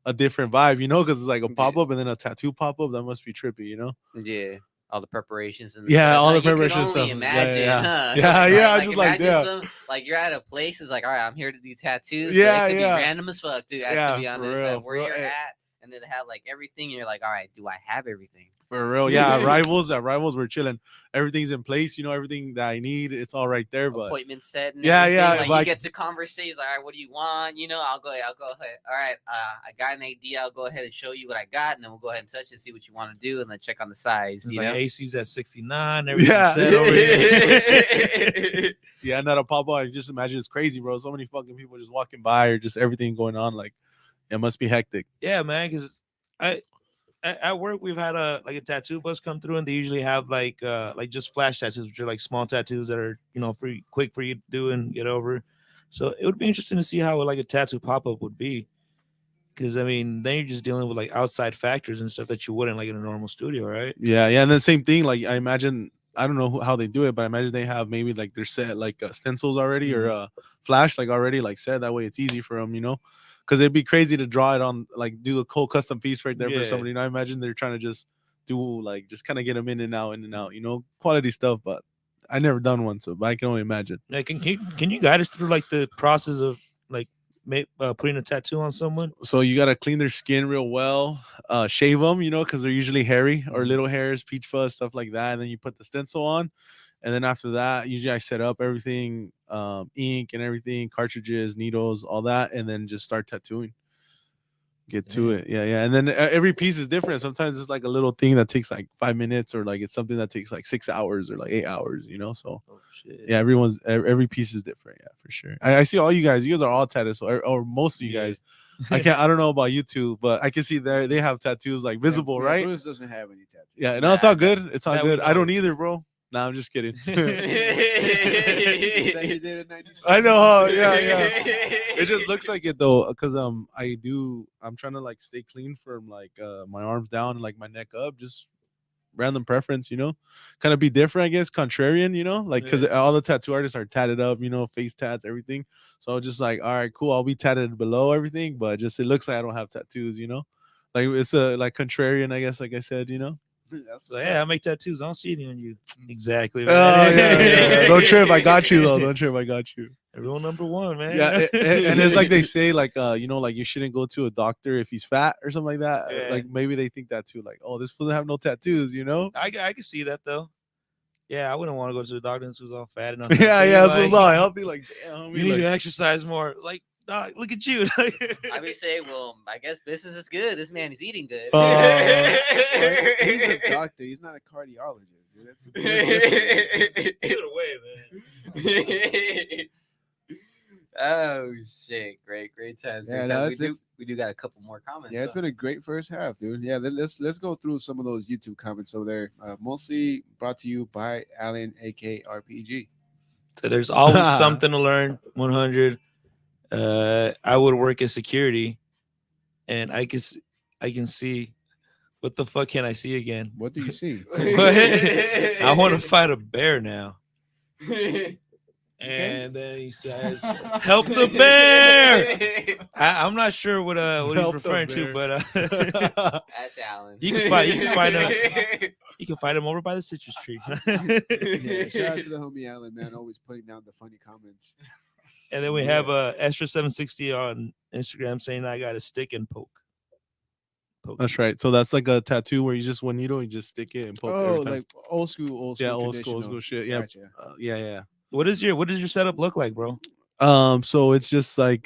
a different vibe, because it's like a Yeah. pop-up and then a tattoo pop-up. That must be trippy. Yeah. All the preparations and the Yeah, setup. all Now the you could preparation only stuff. Yeah, imagine, yeah, huh? yeah, yeah. I Like just like, imagine yeah, some like you're at a place. It's like, all right, I'm here to do tattoos, but it yeah, could be yeah, random as fuck, dude. To yeah, be for honest, real, where for real. you're at, and then have like everything. You're like, all right, do I have everything? For real, yeah. At rivals, we're chilling. Everything's in place. Everything that I need, it's all right there. But Appointment set and yeah, everything. yeah. Like you Like, get to conversate. All right, what do you want? I'll go ahead. All right, I got an idea. I'll go ahead and show you what I got, and then we'll go ahead and touch and see what you want to do, and then check on the size. It's You like know. AC's at 69, everything's yeah, set over here. yeah. Not a pop up. I just imagine it's crazy, bro. So many fucking people just walking by, or just everything going on. Like, it must be hectic. Yeah, man, because I at work we've had a tattoo bus come through and they usually have like just flash tattoos, which are like small tattoos that are free quick for you to do and get over. So it would be interesting to see how like a tattoo pop-up would be. Because I mean, then you're just dealing with like outside factors and stuff that you wouldn't like in a normal studio, right? Yeah, yeah. And then same thing. Like, I imagine. I don't know how they do it, but I imagine they have maybe like their set like stencils already or Mhm. flash like already like set. That way it's easy for them. Because it'd be crazy to draw it on, like, do a whole custom piece right there for Yeah. somebody. I imagine they're trying to just do like just kind of get them in and out. Quality stuff. But I never done one, so but I can only imagine. Like, can you guide us through like the process of like putting a tattoo on someone? So you gotta clean their skin real well, shave them, because they're usually hairy or Mhm. little hairs, peach fuzz, stuff like that. And then you put the stencil on, and then after that, usually I set up everything, ink and everything, cartridges, needles, all that, and then just start tattooing. Get to Damn. it, yeah, yeah. And then every piece is different. Sometimes it's like a little thing that takes like 5 minutes, or like it's something that takes like 6 hours or like 8 hours. So Oh shit. yeah, every piece is different. Yeah, for sure. I see all you guys. You guys are all tattoos, or most of you Yeah. guys. I don't know about you two, but I can see they have tattoos like visible, Yeah, right? Bruce doesn't have any tattoos. Yeah, no, it's all good. It's all That we good. I know don't of. either, bro. Nah, I'm just kidding. You said you did it 96. I know, huh? Yeah. It just looks like it though, because I'm trying to like stay clean from like my arms down and like my neck up, just random preference, kind of be different, I guess, contrarian, like because Yeah. all the tattoo artists are tatted up, face tats, everything. So just like, all right, cool, I'll be tatted below everything, but just it looks like I don't have tattoos, like it's a like contrarian, I guess, like I said. That's So what's yeah, I up. make tattoos. I don't see any on you. Exactly. Oh Man. yeah. Don't trip. I got you though. Don't trip. I got you. Rule number one, man. Yeah, and it's like they say, like like you shouldn't go to a doctor if he's fat or something like that. Yeah. Like maybe they think that too. Like, oh, this doesn't have no tattoos, you know? I can see that though. Yeah, I wouldn't want to go to the doctor who's all fat and Yeah, unhealthy. yeah. That's Like, what's all healthy. Like, damn, homie, you need like, to exercise more. Like, dog, look at you. I be saying, well, I guess business is good. This man is eating good. Well, he's a doctor. He's not a cardiologist. Dude. That's a difference. Either way, man. Oh shit! Great times. Yeah, Great no, times. it's- We do got a couple more comments. Yeah, it's been a great first half, dude. Yeah, let's go through some of those YouTube comments over there. Mostly brought to you by Alan, aka RPG. So there's always something to learn. 100. I would work in security, and I can see. What the fuck can I see again? What do you see? I want to fight a bear now. And then he says, "Help the bear." I'm not sure what he's Help the referring to, bear. but That's Alan. you can find you can find him over by the citrus tree. Yeah, shout out to the homie Alan, man, always putting down the funny comments. And then we have Estra760 on Instagram saying I got a stick and poke. that's right. So that's like a tattoo where you just one needle, you just stick it and poke Oh, every time. like old school, Yeah, old traditional. school shit. Yeah, Gotcha. yeah. What does your setup look like, bro? So it's just like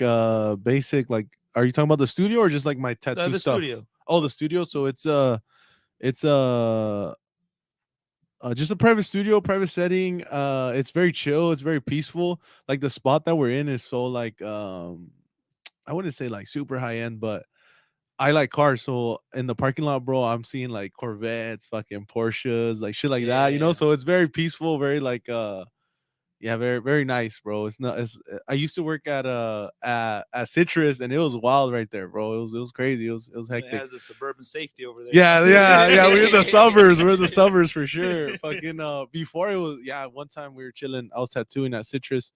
basic. Like, are you talking about the studio or just like my tattoo The stuff? studio. Oh, the studio. So it's just a private studio, private setting. It's very chill. It's very peaceful. Like the spot that we're in is so like I wouldn't say like super high end, but I like cars. So in the parking lot, bro, I'm seeing like Corvettes, fucking Porsches, like shit like that. You know, Yeah. so it's very peaceful, very like yeah, very very nice, bro. It's not. I used to work at Citrus, and it was wild right there, bro. It was crazy. It was It hectic. has a suburban safety over there. Yeah. We're in the suburbs. We're in the suburbs for sure. Fucking before it was one time we were chilling. I was tattooing at Citrus,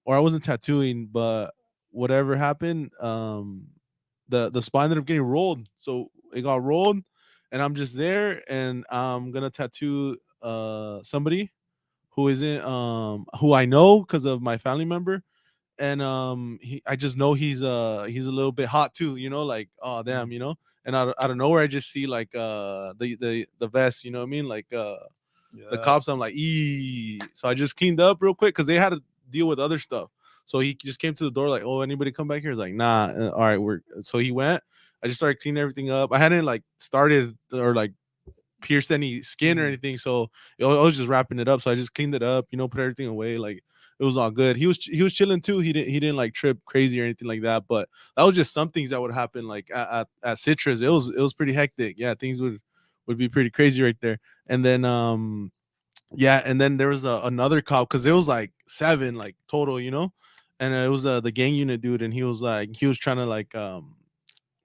or I wasn't tattooing, but whatever happened, the spine ended up getting rolled. So it got rolled, and I'm just there, and I'm gonna tattoo somebody who isn't who I know because of my family member, and I just know he's a little bit hot too, you know, like, oh damn, you know. And out of nowhere I just see like the vest, you know what I mean, like the cops. I'm like, so I just cleaned up real quick because they had to deal with other stuff. So he just came to the door like, oh, anybody come back here? He's like, nah. All right, so he went. I just started cleaning everything up. I hadn't like started or like pierced any skin or anything, so I was just wrapping it up. So I just cleaned it up, you know, put everything away. Like it was all good. He was chilling too. He didn't like trip crazy or anything like that. But that was just some things that would happen like at Citrus. It was pretty hectic. Yeah, things would be pretty crazy right there. And then and then there was another cop because it was like 7 like total, you know. And it was the gang unit dude, and he was trying to like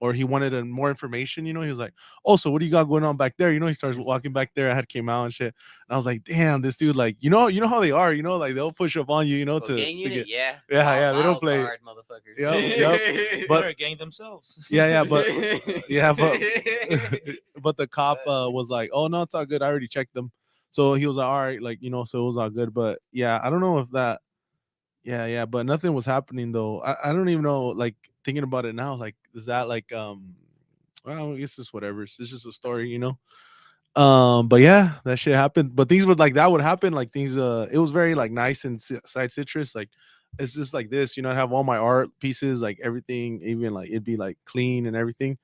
or he wanted more information, you know. He was like, oh, so what do you got going on back there? You know, he starts walking back there. I had came out and shit. And I was like, damn, this dude, like, you know how they are, you know, like they'll push up on you, you know, to unit, get, yeah, they don't play. Card, motherfuckers. Yep. But But- they're a gang themselves. But the cop was like, oh no, it's all good. I already checked them. So he was like, all right, like, you know, so it was all good. But yeah, I don't know if that, but nothing was happening though. I don't even know, like, thinking about it now, like, is that like well, I guess it's whatever. It's just a story, you know. But yeah, that shit happened. But things would like that would happen, like things it was very like nice inside Citrus. Like it's just like this, you know, I have all my art pieces, like everything, even like it'd be like clean and everything.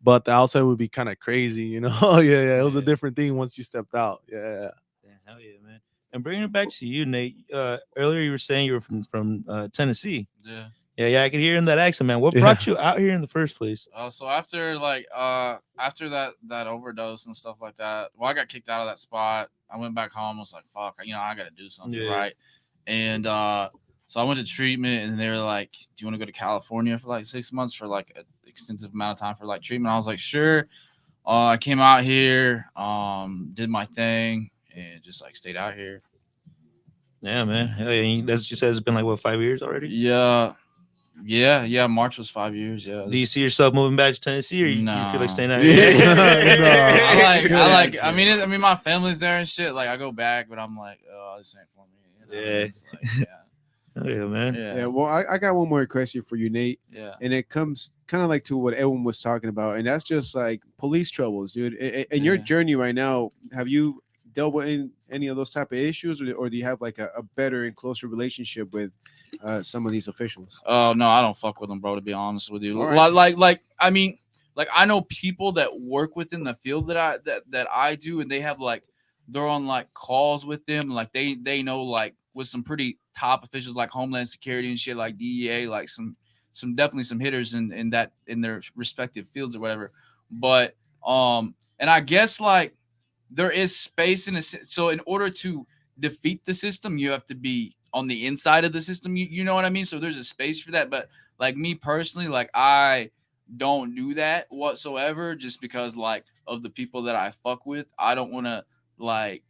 But the outside would be kind of crazy, you know. Yeah, it was a Yeah. different thing once you stepped out. Yeah. Yeah, hell yeah, man. And bringing it back to you, Nate. Earlier you were saying you were from Tennessee. Yeah. Yeah, I could hear in that accent, man. What Yeah. brought you out here in the first place? So after after that overdose and stuff like that, well, I got kicked out of that spot. I went back home. Was like, fuck, you know, I got to do something, Yeah. right? And so I went to treatment, and they were like, do you want to go to California for like 6 months for like an extensive amount of time for like treatment? I was like, sure. I came out here, did my thing, and just like stayed out here. Yeah, man. Hell yeah. That's you said it's been like what, 5 years already? Yeah. Yeah. March was 5 years. Yeah. Do you see yourself moving back to Tennessee, or you feel like staying out Yeah. here? I mean, my family's there and shit. Like, I go back, but I'm like, oh, this ain't for me. You know? Yeah. It's like, Yeah, man. Yeah, well, I got one more question for you, Nate. Yeah. And it comes kind of like to what Edwin was talking about, and that's just like police troubles, dude. In your Yeah. journey right now, have you dealt with any of those type of issues, or do you have like a better and closer relationship with some of these officials? Oh no, I don't fuck with them, bro. To be honest with you, All right. like I mean, like I know people that work within the field that I do, and they have like they're on like calls with them, like they know like with some pretty top officials like Homeland Security and shit, like DEA, like some definitely some hitters in their respective fields or whatever. But and I guess like there is space in a so in order to defeat the system, you have to be on the inside of the system. You know what I mean? So there's a space for that. But like me personally, like I don't do that whatsoever, just because like of the people that I fuck with. I don't want to like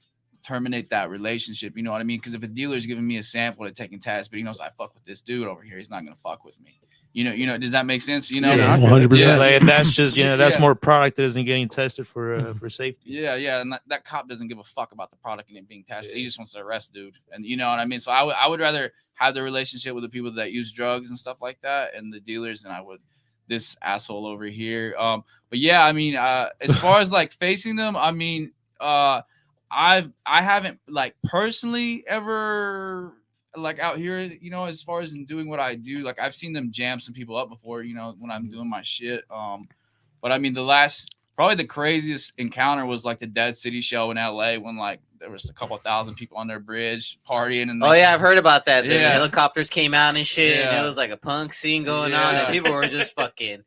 terminate that relationship. You know what I mean? Because if a dealer's giving me a sample to taking tests, but he knows I fuck with this dude over here, he's not gonna fuck with me. You know, does that make sense? You know, Yeah, 100%. Yeah, like, that's just that's Yeah. more product that isn't getting tested for safety. Yeah, and that cop doesn't give a fuck about the product and it being tested. He just wants to arrest dude, and you know what I mean. So I would rather have the relationship with the people that use drugs and stuff like that, and the dealers, than I would this asshole over here. But yeah, I mean, as far as like facing them, I mean, I haven't like personally ever like out here, you know, as far as in doing what I do. Like I've seen them jam some people up before, you know, when I'm doing my shit. But I mean, probably the craziest encounter was like the Dead City show in LA, when like there was a couple thousand people on their bridge partying. And I've heard about that. The Yeah. helicopters came out and shit, and Yeah. it was like a punk scene going on, and Yeah. people were just fucking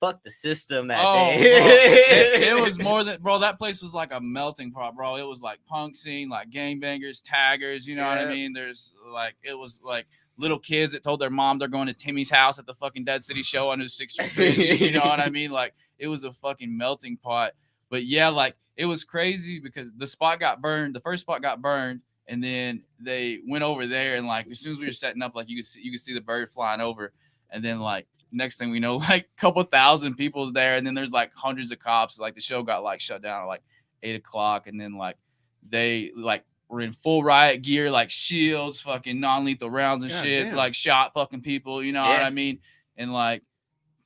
fuck the system that Oh, day. bro. It was more than, bro. That place was like a melting pot, bro. It was like punk scene, like gangbangers, taggers. You know what I mean? There's like, it was like little kids that told their mom they're going to Timmy's house at the fucking Dead City show on his 6th Street Bridge. You know what I mean? Like it was a fucking melting pot. But yeah, like it was crazy because the spot got burned. The first spot got burned, and then they went over there, and like as soon as we were setting up, like you could see the bird flying over, and then like next thing we know, like a couple thousand people's there, and then there's like hundreds of cops. Like the show got like shut down at like 8 o'clock, and then like they like were in full riot gear, like shields, fucking non-lethal rounds and God shit, damn. like shot fucking people, you know what I mean? And like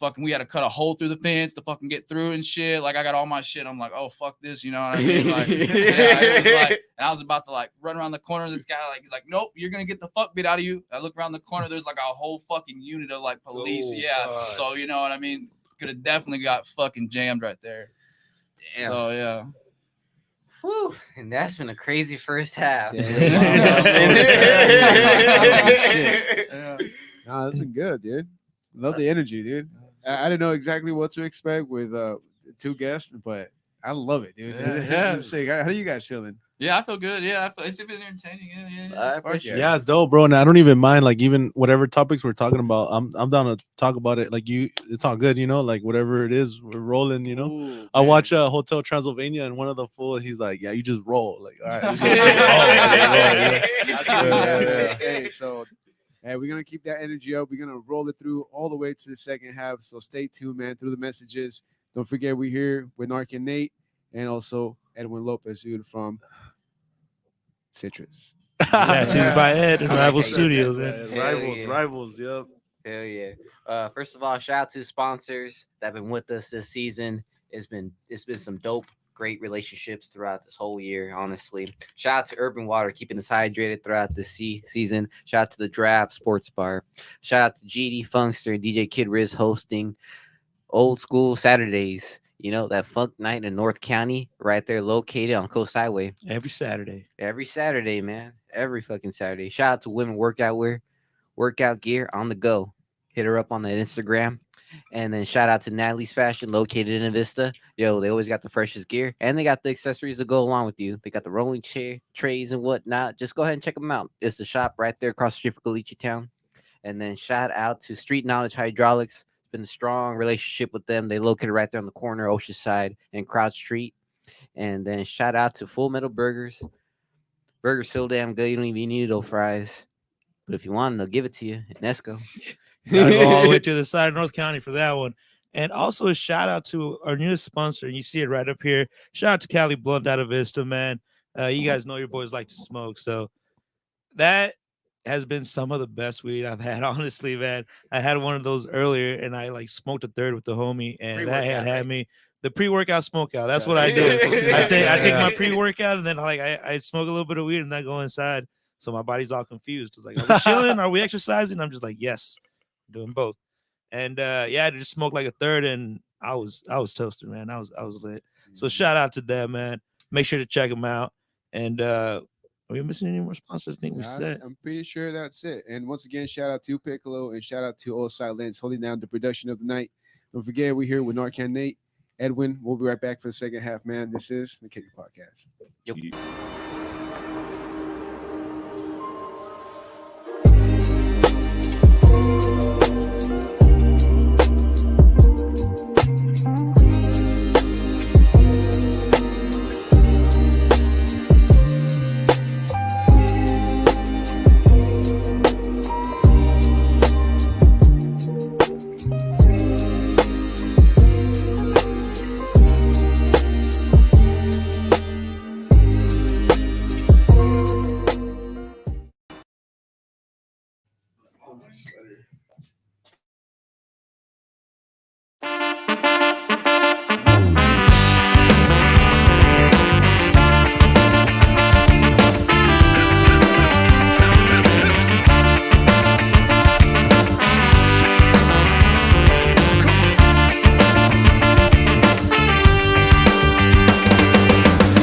fucking we had to cut a hole through the fence to fucking get through and shit. Like I got all my shit. I'm like, oh fuck this, you know what I mean? Like, yeah, it was like, and I was about to like run around the corner. This guy like he's like, nope, you're gonna get the fuck bit out of you. I look around the corner. There's like a whole fucking unit of like police. Oh, yeah. God. So you know what I mean? Could have definitely got fucking jammed right there. Damn. So yeah. Whew, and that's been a crazy first half. Yeah. No, that's been good, dude. Love the energy, dude. I didn't know exactly what to expect with two guests, but I love it, dude. Yeah. Say, how are you guys feeling? Yeah, I feel good. Yeah, it's been entertaining. Yeah. I appreciate Yeah, it's dope, bro. And I don't even mind, like, even whatever topics we're talking about. I'm down to talk about it. Like, it's all good, you know. Like, whatever it is, we're rolling, you know. Ooh, I man. watch Hotel Transylvania, and one of the fools, he's like, "Yeah, you just roll." Like, all right, Hey, so we're gonna keep that energy up. We're gonna roll it through all the way to the second half. So stay tuned, man. Through the messages. Don't forget we're here with Narcan Nate and also Edwin Lopez, dude, from Citrus. Tattoosbyed Ed in I like Rival how you Studios, did man. Hell Rivals. Yep. Hell yeah. First of all, shout out to sponsors that have been with us this season. It's been some dope, great relationships throughout this whole year, honestly. Shout out to Urban Water, keeping us hydrated throughout the season. Shout out to the Draft Sports Bar. Shout out to GD Funkster and DJ Kid Riz hosting Old School Saturdays. You know, that funk night in North County, right there located on Coast Highway. Every Saturday. Every Saturday, man. Every fucking Saturday. Shout out to Women Workout Wear, workout gear on the go. Hit her up on that Instagram. And then shout out to Natalie's Fashion, located in Vista. Yo, they always got the freshest gear, and they got the accessories to go along with you. They got the rolling chair, trays, and whatnot. Just go ahead and check them out. It's the shop right there across the street from Caliche Town. And then shout out to Street Knowledge Hydraulics. It's been a strong relationship with them. They located right there on the corner, Oceanside and Crowd Street. And then shout out to Full Metal Burgers. Burgers so damn good, you don't even need no fries. But if you want them, they'll give it to you in Esco. Gotta go all the way to the side of North County for that one. And also a shout out to our newest sponsor. And you see it right up here. Shout out to Cali Blunt out of Vista, man. You guys know your boys like to smoke. So that has been some of the best weed I've had, honestly, man. I had one of those earlier and I like smoked a third with the homie, and that had Pre-workout, right? me the pre-workout smoke out. That's what I Gotcha. do. I take Yeah. my pre-workout and then I smoke a little bit of weed and then go inside. So my body's all confused. It's like, are we chilling? Are we exercising? I'm just like, yes, I'm doing both. And yeah, I just smoked like a third, and I was toasted, man. I was lit. So shout out to them, man. Make sure to check them out. And are we missing any more sponsors? I think we said. I'm pretty sure that's it. And once again, shout out to Piccolo and shout out to All Silence holding down the production of the night. Don't forget, we're here with Narcan Nate, Edwin. We'll be right back for the second half, man. This is the Kick It Podcast. Yep.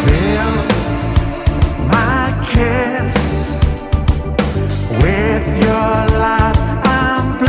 Fill my kiss with your life. I'm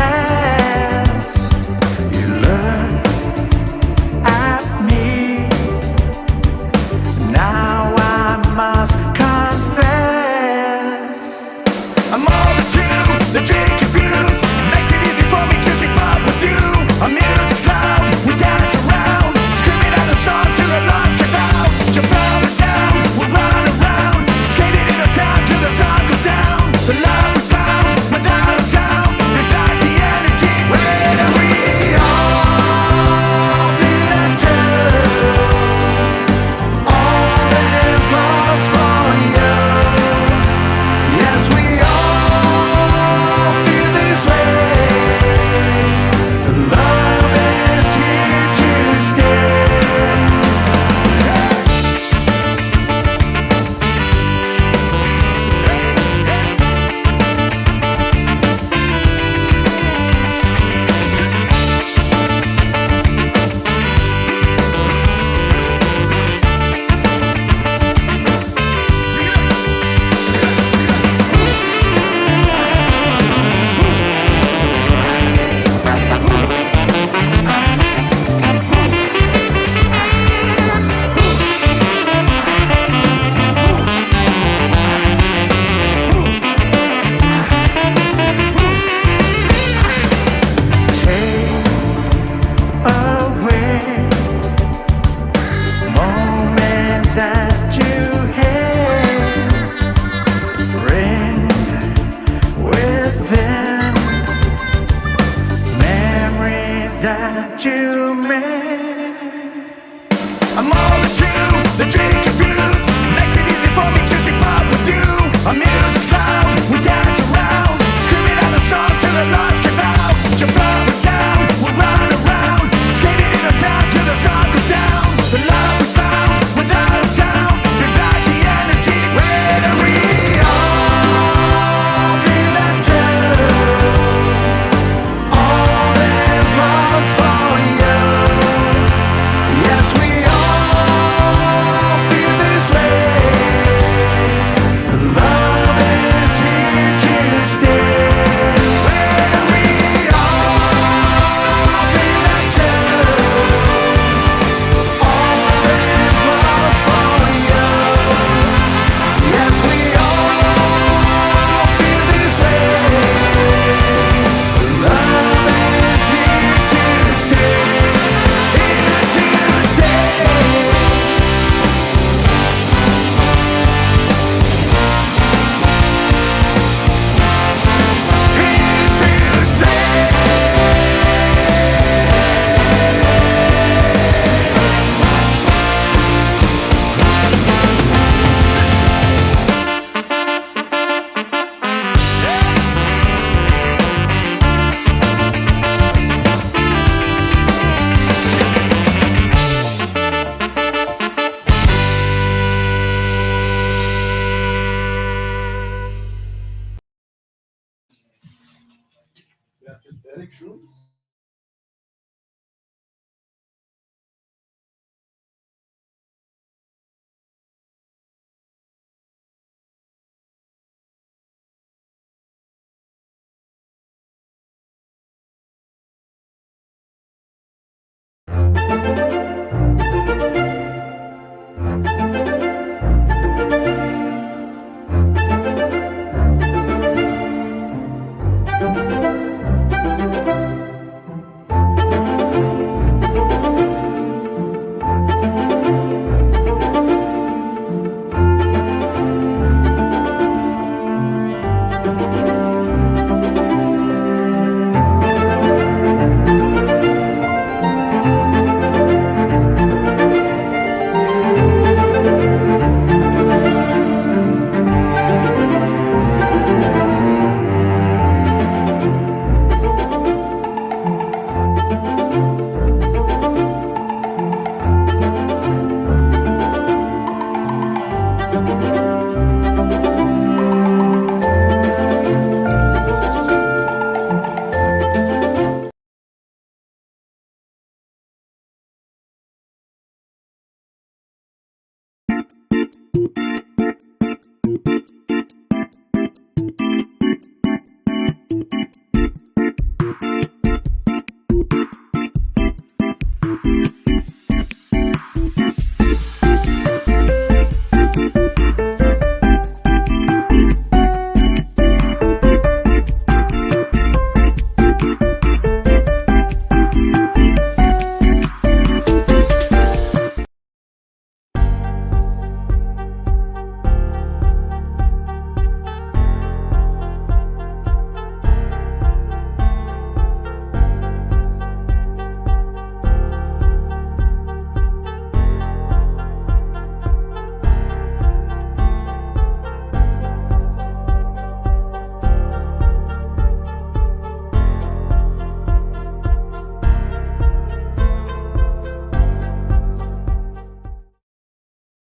Synthetic shrooms?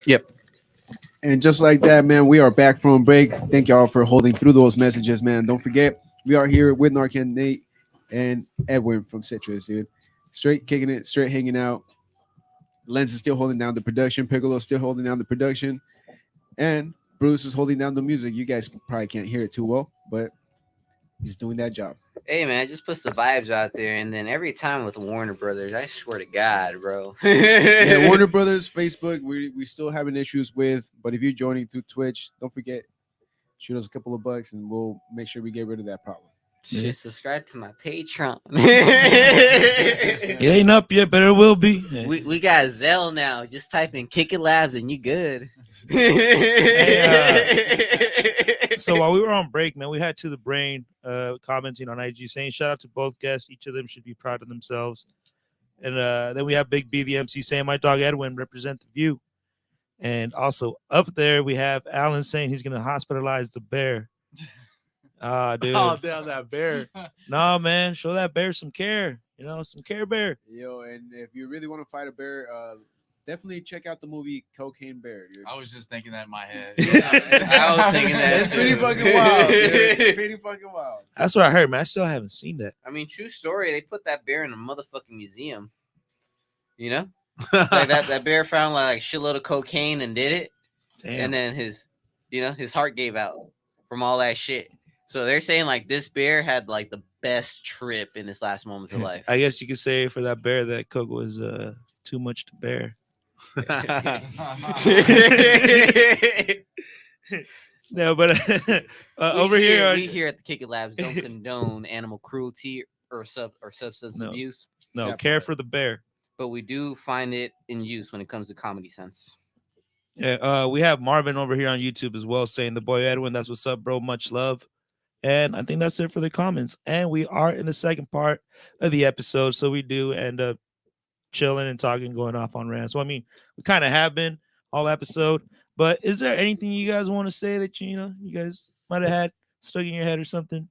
Yep. And just like that, man, we are back from break. Thank y'all for holding through those messages, man. Don't forget, we are here with Narcan Nate and Edwin from Citrus, dude. Straight kicking it, straight hanging out. Lens is still holding down the production. Piccolo is still holding down the production. And Bruce is holding down the music. You guys probably can't hear it too well, but he's doing that job. Hey man, just puts the vibes out there, and then every time with Warner Brothers, I swear to God, bro. Yeah, Warner Brothers, Facebook, we still having issues with, but if you're joining through Twitch, don't forget, shoot us a couple of bucks and we'll make sure we get rid of that problem. Just subscribe to my Patreon. It ain't up yet, but it will be. we got Zelle now. Just type in Kick It Labs and you good. So while we were on break, man, we had To The Brain commenting on IG saying shout out to both guests. Each of them should be proud of themselves. And then we have Big B, the MC, saying my dog Edwin represent the view. And also up there we have Alan saying he's gonna hospitalize the bear. Ah, dude. Oh, damn, that bear. No, man, show that bear some care. You know, some care bear. Yo, and if you really want to fight a bear, definitely check out the movie Cocaine Bear, dude. I was just thinking that in my head. I was thinking that. It's pretty fucking wild, dude. It's pretty fucking wild. That's what I heard, man. I still haven't seen that. I mean, true story. They put that bear in a motherfucking museum. You know, like that bear found like a shitload of cocaine and did it, Damn. and then his heart gave out from all that shit. So they're saying like this bear had like the best trip in his last moments of life. I guess you could say for that bear that Coke was too much to bear. No, but over here, we here at the Kick It Labs don't condone animal cruelty or substance abuse. No, care for the bear. But we do find it in use when it comes to comedy sense. Yeah, we have Marvin over here on YouTube as well saying the boy Edwin, that's what's up, bro. Much love. And I think that's it for the comments. And we are in the second part of the episode, so we do end up chilling and talking, going off on rants. So I mean, we kind of have been all episode. But is there anything you guys want to say that you guys might have had stuck in your head or something?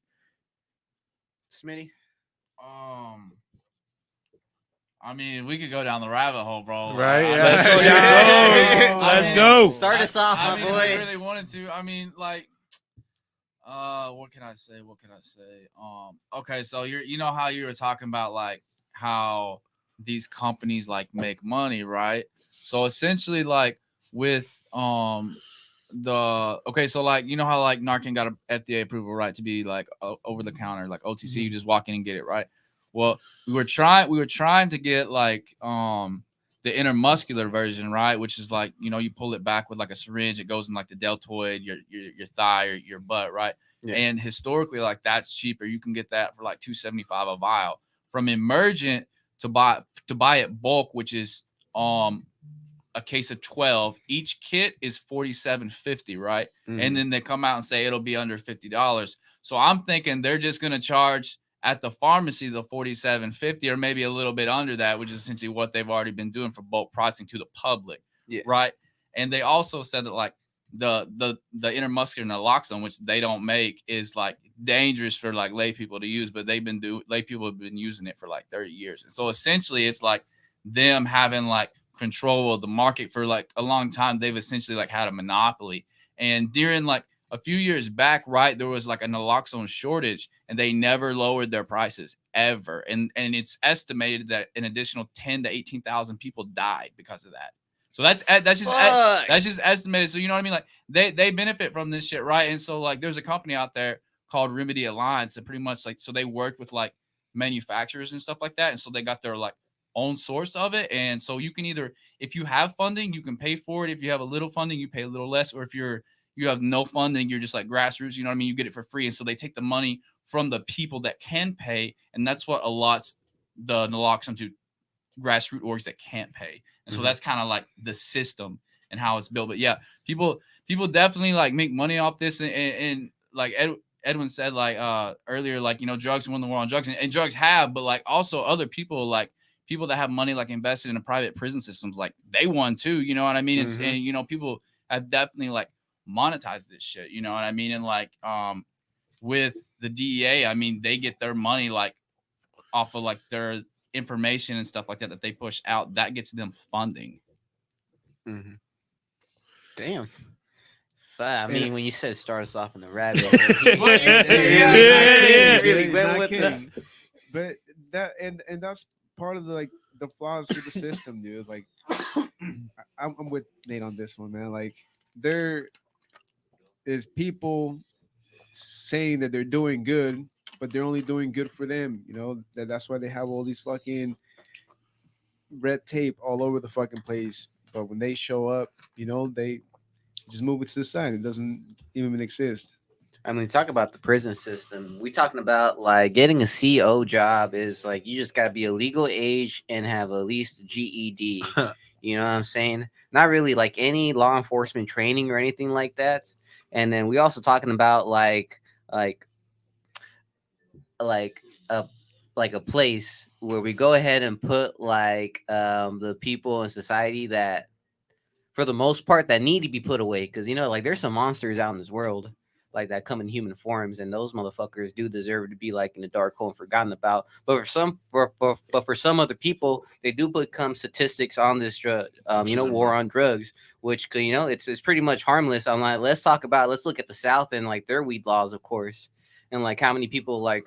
Smitty? I mean, we could go down the rabbit hole, bro. Right? Let's go. Start us off, my boy. I really wanted to. I mean, like, What can I say? Okay, so you know how you were talking about like how these companies like make money, right? So essentially, like with so like you know how like Narcan got a FDA approval, right, to be like over the counter, like OTC, you just walk in and get it, right? Well, we were trying to get like the intermuscular version, right, which is like you pull it back with like a syringe, it goes in like the deltoid, your thigh or your butt, right? Yeah. And historically, like that's cheaper. You can get that for like $2.75 a vial. From Emergent to buy it bulk, which is a case of 12. Each kit is $47.50, right? And then they come out and say it'll be under $50. So I'm thinking they're just gonna charge at the pharmacy the $47.50 or maybe a little bit under that, which is essentially what they've already been doing for bulk pricing to the public, Yeah. right? And they also said that like the intermuscular naloxone, which they don't make, is like dangerous for like lay people to use, but lay people have been using it for like 30 years. And so essentially it's like them having like control of the market for like a long time. They've essentially like had a monopoly. And during like a few years back, right, there was like a naloxone shortage and they never lowered their prices ever. And it's estimated that an additional 10 to 18,000 people died because of that. So that's just estimated. So you know what I mean? Like they benefit from this shit, right? And so like there's a company out there called Remedy Alliance that pretty much like, so they work with like manufacturers and stuff like that. And so they got their like own source of it. And so you can either, if you have funding, you can pay for it. If you have a little funding, you pay a little less. Or if you have no funding, you're just like grassroots, you know what I mean? You get it for free. And so they take the money from the people that can pay. And that's what allots the naloxone to grassroots orgs that can't pay. And so that's kind of like the system and how it's built. But yeah, people definitely like make money off this. And like Edwin said, like earlier, like, drugs won the war on drugs, and drugs have, but like also other people, like people that have money like invested in the private prison systems, like they won too, you know what I mean? And people have definitely like monetized this shit, you know what I mean? And like with the DEA, I mean, they get their money like off of like their information and stuff like that they push out. That gets them funding. Damn. I mean, when you said start us off in the rabbit hole, really went with the... But that and that's part of the flaws of the system, dude. Like, I'm with Nate on this one, man. Like, there is people saying that they're doing good, but they're only doing good for them. You know, that's why they have all these fucking red tape all over the fucking place. But when they show up, they just move it to the side. It doesn't even exist. I mean, talk about the prison system. We talking about like getting a CO job is like you just gotta be a legal age and have at least a GED. You know what I'm saying? Not really like any law enforcement training or anything like that. And then we also talking about like a place where we go ahead and put like the people in society that, for the most part, that need to be put away, because like there's some monsters out in this world like that come in human forms, and those motherfuckers do deserve to be like in the dark hole and forgotten about. But for some other people, they do become statistics on this drug, war on drugs, which it's pretty much harmless. I'm like, let's look at the South and like their weed laws, of course, and like how many people like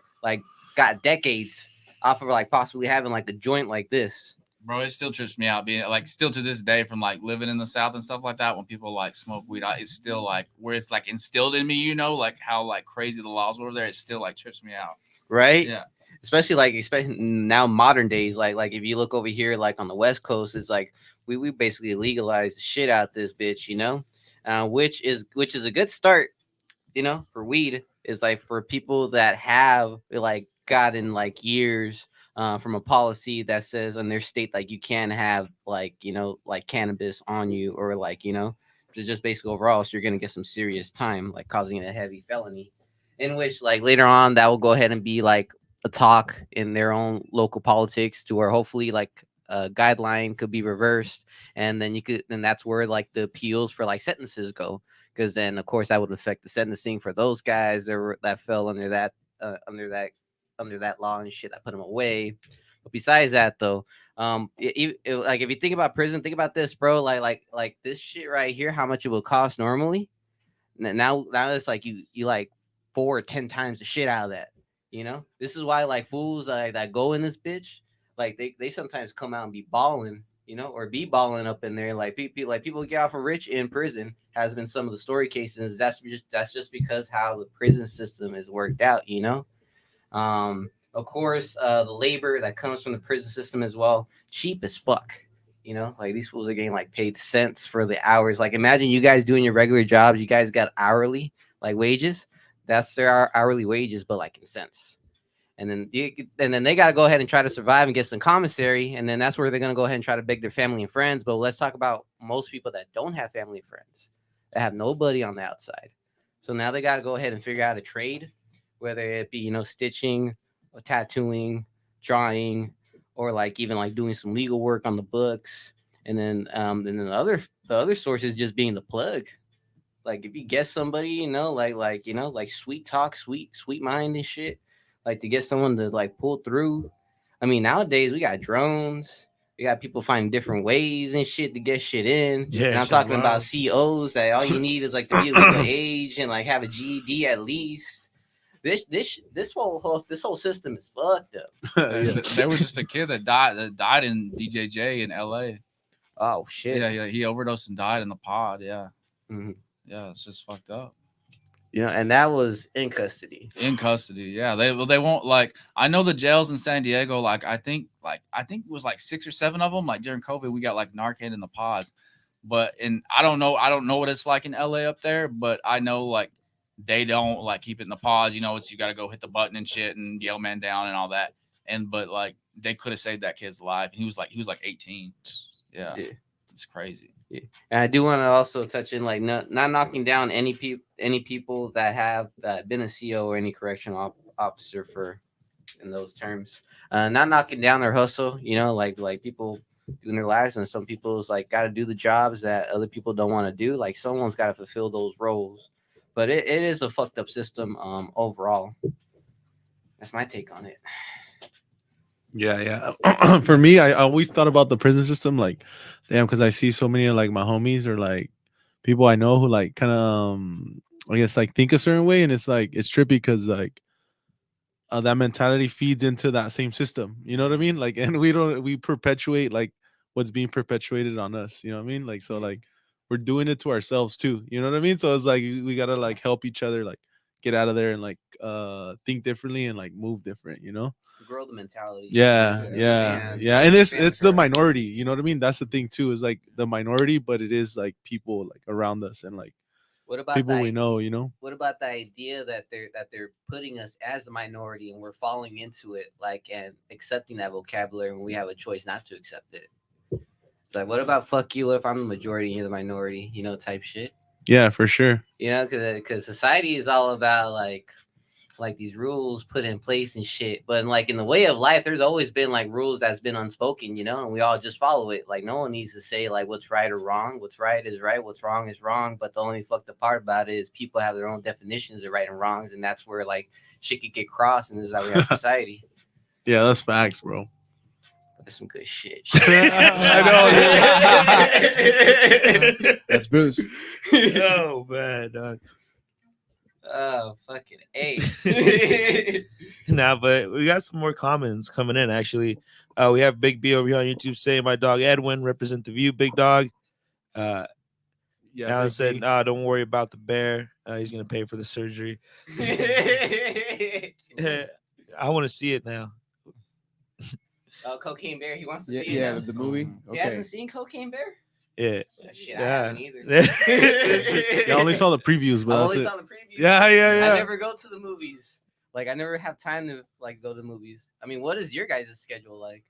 got decades off of like possibly having like a joint like this. Bro, it still trips me out being like still to this day from like living in the South and stuff like that. When people like smoke weed, it's still like where it's like instilled in me, like how like crazy the laws were there. It still like trips me out. Right. Yeah. Especially now modern days, like if you look over here, like on the West Coast, it's like we basically legalized the shit out this bitch, which is a good start, for weed. Is like for people that have like gotten like years from a policy that says in their state like you can't have like like cannabis on you, or like just basically overall, so you're gonna get some serious time, like causing a heavy felony, in which like later on that will go ahead and be like a talk in their own local politics, to where hopefully like a guideline could be reversed, and then that's where like the appeals for like sentences go, because then of course that would affect the sentencing for those guys that fell under that law and shit that put them away. But besides that, though, like if you think about prison, think about this, bro. Like this shit right here, how much it would cost normally. Now it's like you like 4 or 10 times the shit out of that. You know, this is why like fools that go in this bitch, like they sometimes come out and be balling, you know, or be balling up in there. Like people get off of rich in prison has been some of the story cases. That's just because how the prison system is worked out, you know. Of course, the labor that comes from the prison system as well, cheap as fuck. You know, like these fools are getting like paid cents for the hours. Like imagine you guys doing your regular jobs, you guys got hourly like wages. That's their hourly wages, but like in cents. And then they got to go ahead and try to survive and get some commissary. And then that's where they're going to go ahead and try to beg their family and friends. But let's talk about most people that don't have family and friends, that have nobody on the outside. So now they got to go ahead and figure out a trade, whether it be, you know, stitching or tattooing, drawing, or like even like doing some legal work on the books. And then the other source is just being the plug. Like if you get somebody, you know, like sweet talk, sweet mind and shit, like to get someone to like pull through. I mean, nowadays we got drones, we got people finding different ways and shit to get shit in. Yeah, and I'm shit's talking wild. about COs that all you need is like to be legal age and like have a GED at least. This whole system is fucked up. There was just a kid that died in DJJ in LA. Oh shit. Yeah, he overdosed and died in the pod. Yeah. Mhm. Yeah, it's just fucked up. You know, and that was in custody. In custody, yeah. They won't like. I know the jails in San Diego. Like I think it was like 6 or 7 of them. Like during COVID, we got like Narcan in the pods. But I don't know what it's like in LA up there. But I know like they don't like keep it in the pause. You know, it's you got to go hit the button and shit and yell man down and all that. But like they could have saved that kid's life. And he was like 18. Yeah. It's crazy. Yeah. And I do want to also touch in like not knocking down any people that have been a CO or any correctional officer for in those terms. Not knocking down their hustle. You know, like people doing their lives, and some people's like got to do the jobs that other people don't want to do. Like someone's got to fulfill those roles. But it is a fucked up system overall. That's my take on it. Yeah. For me, I always thought about the prison system, like, damn, because I see so many of like my homies or like people I know who like kind of, I guess, like think a certain way, and it's like it's trippy because like that mentality feeds into that same system. You know what I mean? Like, and we perpetuate like what's being perpetuated on us. You know what I mean? Like, so like we're doing it to ourselves too. You know what I mean? So it's like we gotta like help each other, like get out of there and like think differently and like move different. You know? Grow the mentality. Yeah. And it's the minority. You know what I mean? That's the thing too. Is like the minority, but it is like people like around us and like what about people we know. You know? What about the idea that they're putting us as a minority and we're falling into it, like, and accepting that vocabulary when we have a choice not to accept it? It's like, what about fuck you? What if I'm the majority and you're the minority? You know, type shit. Yeah, for sure. You know, because society is all about like these rules put in place and shit. But like in the way of life, there's always been like rules that's been unspoken, you know, and we all just follow it. Like no one needs to say like what's right or wrong. What's right is right. What's wrong is wrong. But the only fucked up part about it is people have their own definitions of right and wrongs, and that's where like shit could get crossed, and this is how we have society. Yeah, that's facts, bro. That's some good shit. I know. That's Bruce. Oh man, dog. Oh, fucking A. Nah, but we got some more comments coming in. Actually, we have Big B over here on YouTube saying, "My dog Edwin represent the view, big dog." Yeah. Alan said, "Nah, don't worry about the bear. He's gonna pay for the surgery." I want to see it now. Oh, Cocaine Bear. He wants to Yeah, see it. Now. the movie. He Okay. hasn't seen Cocaine Bear. Yeah. Shit, I haven't either. I only saw the previews, I but only that's saw it. the previews. Yeah. I never go to the movies. Like I never have time to like go to movies. I mean, what is your guys' schedule like?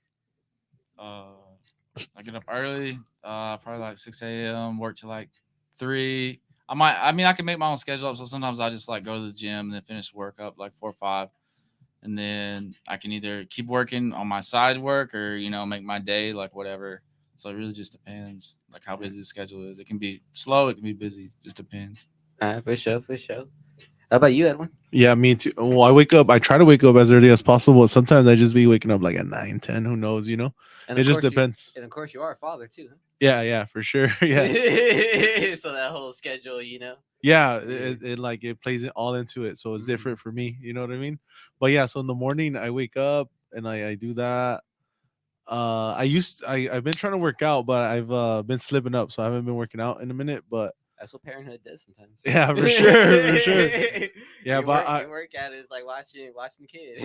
I get up early, probably like 6 a.m. Work till like 3. I can make my own schedule up. So sometimes I just like go to the gym and then finish work up like 4 or 5, and then I can either keep working on my side work or make my day like whatever. So it really just depends like how busy the schedule is. It can be slow, it can be busy. Just depends. For sure. How about you, Edwin? Yeah, me too. Well, I try to wake up as early as possible, but sometimes I just be waking up like at 9, 10. Who knows, And it just depends. And of course, you are a father too. Huh? Yeah, for sure. Yeah. So that whole schedule, Yeah, Yeah. it like it plays it all into it, so it's Mhm. different for me. You know what I mean? But yeah, so in the morning I wake up and I do that. I've been trying to work out, but I've been slipping up, so I haven't been working out in a minute. But That's what parenthood does sometimes. yeah, for sure, for sure. Yeah, your but work, your workout is like watching the kid.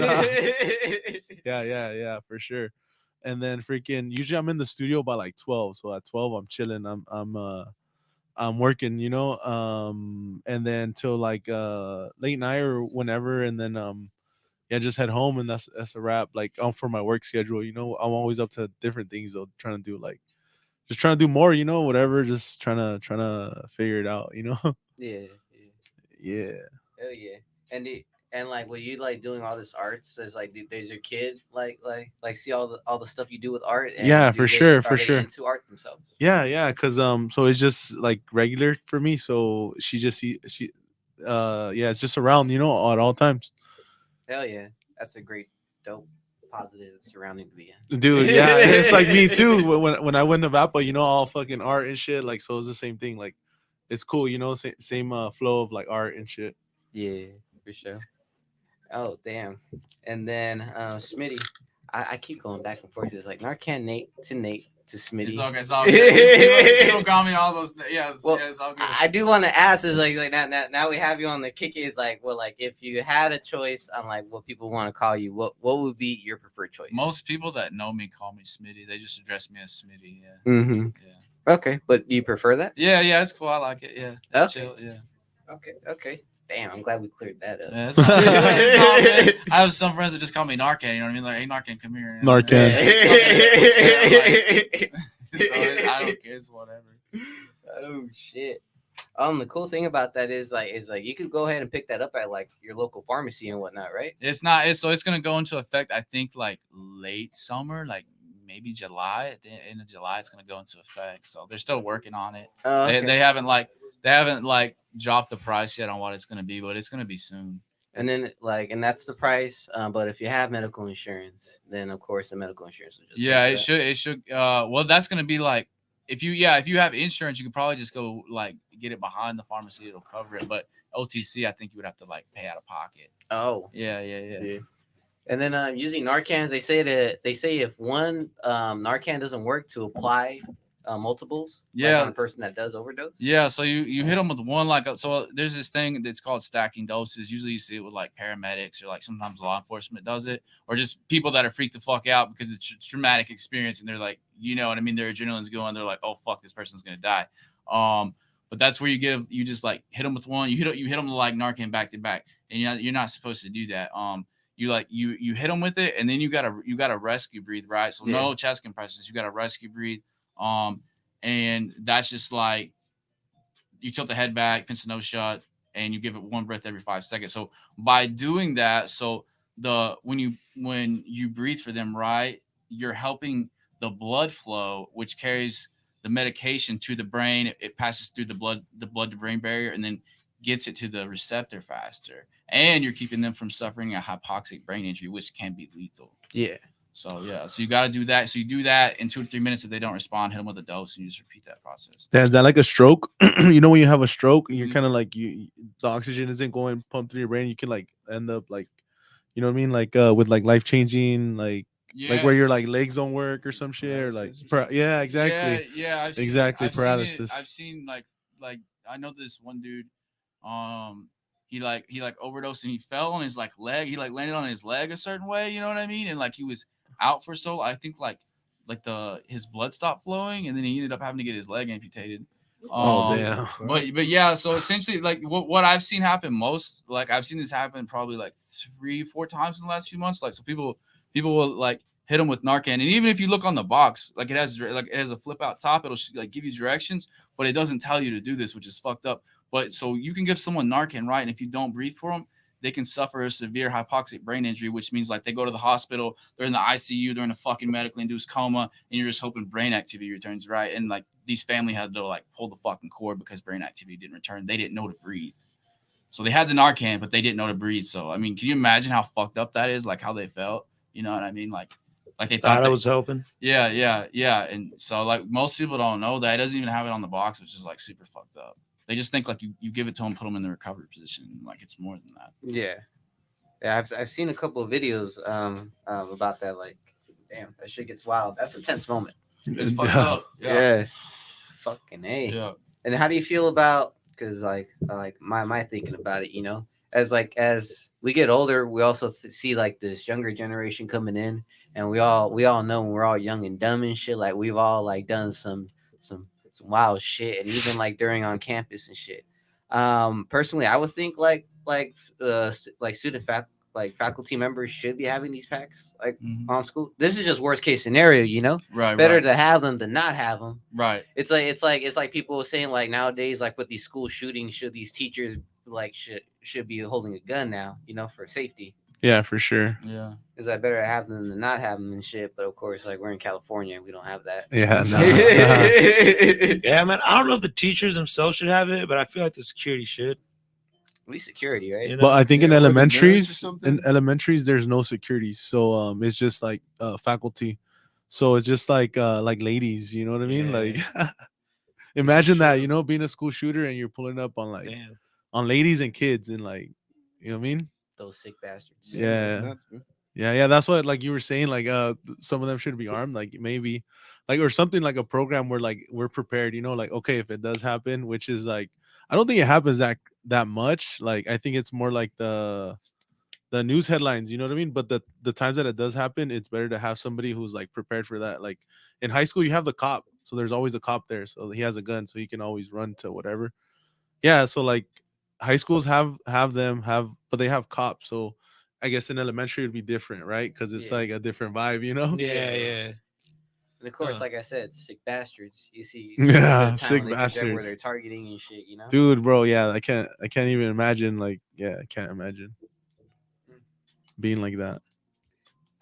yeah, for sure. And then freaking usually I'm in the studio by like 12. So at 12 I'm chilling. I'm working, and then till like late night or whenever, and then yeah, just head home, and that's a wrap. Like for my work schedule, I'm always up to different things though, trying to do like just trying to do more, whatever, just trying to figure it out, Yeah, yeah. Yeah. Hell yeah. And like were you like doing all this arts as like does your kid like see all the stuff you do with art Yeah, and for sure, for are they sure. into art themselves? Yeah, cuz so it's just like regular for me, so yeah, it's just around, at all times. Hell yeah. That's a great dope positive surrounding to be Dude, yeah, and it's like me too in. when I went to Vapa, all fucking art and shit, like, so it's the same thing, like it's cool, same flow of like art and shit. Yeah, for sure. Oh damn. And then Smitty, I keep going back and forth. It's like Narcan Nate to Smitty. It's okay. It's all good. People call me all those. Yes, Well, yeah, it's all good. I do want to ask is like now we have you on the kick is like well like if you had a choice on like what people want to call you, what would be your preferred choice? Most people that know me call me Smitty. They just address me as Smitty. Yeah. Mm-hmm. Yeah. Okay, but do you prefer that? Yeah, it's cool. I like it. Yeah. It's Okay. chill. Yeah. Okay. Damn, I'm glad we cleared that up. Yeah, it's all, it's all good. I have some friends that just call me Narcan. You know what I mean? Like, hey, Narcan, come here. Narcan. So I don't care. It's whatever. Oh shit. The cool thing about that is like you could go ahead and pick that up at like your local pharmacy and whatnot, right? It's not. It's gonna go into effect. I think like late summer, like maybe July. At the end of July, it's gonna go into effect. So they're still working on it. Okay. They haven't dropped the price yet on what it's gonna be, but it's gonna be soon. And then and that's the price. But if you have medical insurance, then of course the medical insurance will just Yeah, pay it for that. should. Well, that's gonna be like if you have insurance, you could probably just go like get it behind the pharmacy. It'll cover it. But OTC, I think you would have to like pay out of pocket. Oh. Yeah. Yeah. And then using Narcans, they say if one Narcan doesn't work to apply multiples, like on a person that does overdose. Yeah, so you hit them with one so there's this thing that's called stacking doses. Usually you see it with like paramedics or like sometimes law enforcement does it, or just people that are freaked the fuck out because it's a traumatic experience and they're like, you know what I mean, their adrenaline's going, they're like, oh fuck, this person's gonna die. But that's where you just like hit them with one, you hit them like Narcan back to back, and you're not supposed to do that. You hit them with it, and then you gotta rescue breathe, right? So no chest compressions, you gotta rescue breathe. And that's just like you tilt the head back, pinch the nose shut, and you give it one breath every 5 seconds. So by doing that, so when you breathe for them, right, you're helping the blood flow, which carries the medication to the brain. It passes through the blood to brain barrier, and then gets it to the receptor faster. And you're keeping them from suffering a hypoxic brain injury, which can be lethal. Yeah. So so you got to do that. So you do that in 2 to 3 minutes. If they don't respond, hit them with a dose, and you just repeat that process. Is that like a stroke? When you have a stroke and you're kind of like the oxygen isn't going pumped through your brain, you can like end up like, you know what I mean, like with like life changing, like where your like legs don't work or some shit, or like yeah, exactly. Yeah, I've paralysis. I've seen like I know this one dude. He overdosed and he fell on his like leg. He like landed on his leg a certain way, you know what I mean? And like he was out for so I think like his blood stopped flowing, and then he ended up having to get his leg amputated. Oh damn. But yeah, so essentially like what I've seen happen most, like I've seen this happen probably like 3-4 times in the last few months. Like so people will like hit them with Narcan, and even if you look on the box, like it has a flip out top, it'll like give you directions, but it doesn't tell you to do this, which is fucked up. But so you can give someone Narcan, right? And if you don't breathe for them, they can suffer a severe hypoxic brain injury, which means like they go to the hospital, they're in the ICU, they're in a fucking medically induced coma, and you're just hoping brain activity returns, right? And like these family had to like pull the fucking cord because brain activity didn't return. They didn't know to breathe. So they had the Narcan, but they didn't know to breathe. So I mean, can you imagine how fucked up that is? Like how they felt, you know what I mean? Like they thought I was helping. Yeah. And so like most people don't know that. It doesn't even have it on the box, which is like super fucked up. they just think like you give it to them, put them in the recovery position. Like it's more than that. Yeah, I've seen a couple of videos about that. Like, damn, that shit gets wild. That's a tense moment. It's fucked Yeah. up. Yeah. Fucking A. Yeah. And how do you feel about, because like my thinking about it, as we get older, we also see like this younger generation coming in, and we all know when we're all young and dumb and shit, like we've all like done some wild shit, and even like during on campus and shit. Personally, I would think like faculty members should be having these packs like on school. This is just worst case scenario, Right. better to have them than not have them. Right. It's like people saying like nowadays, like with these school shootings, should these teachers like should be holding a gun now, for safety? Yeah, for sure. Yeah. Is that better to have them than not have them and shit? But of course, like we're in California, we don't have that. Yeah, Yeah, man. I don't know if the teachers themselves should have it, but I feel like the security should. At least security, right? But I think in Yeah, or the nurse or elementaries, there's no security, so it's just like faculty, so it's just like ladies, you know what I mean? Yeah. Like, imagine that, being a school shooter and you're pulling up on like Damn. on ladies and kids and like, you know what I mean? Those sick bastards. Yeah. that's nuts, bro. Yeah, that's what like you were saying, like some of them should be armed, like maybe like or something like a program where like we're prepared, like okay, if it does happen, which is like I don't think it happens that much. Like I think it's more like the news headlines, you know what I mean? But the times that it does happen, it's better to have somebody who's like prepared for that. Like in high school, you have the cop, so there's always a cop there, so he has a gun, so he can always run to whatever. Yeah, so like high schools but they have cops, so I guess in elementary it'd be different, right? Because it's Yeah. like a different vibe, you know? Yeah. And of course, Huh. like I said, sick bastards. You see, Yeah, the sick time when they project bastards. where they're targeting and shit. Dude, bro, yeah, I can't even imagine. Like, yeah, I can't imagine being like that.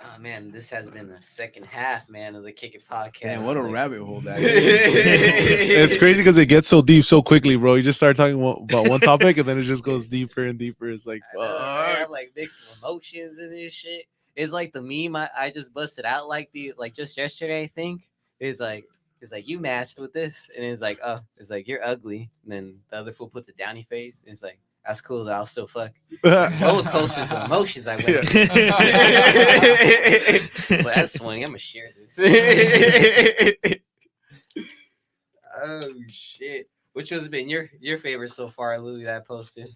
Oh man, this has been the second half, man, of the Kick It podcast. Damn, what a Like- rabbit hole that is. It's crazy because it gets so deep so quickly, bro. You just start talking about one topic and then it just goes deeper and deeper. It's like, I know, I fuck. have like mixed emotions in this shit. It's like the meme I just busted out like just yesterday, I think. It's like you matched with this, and it's like, oh, it's like you're ugly. And then the other fool puts a downy face. And it's like, that's cool, that I'll still fuck. Roller coasters of emotions I went through. But that's funny. I'm gonna share this. Oh shit. Which has been your favorite so far, Louis, that I posted?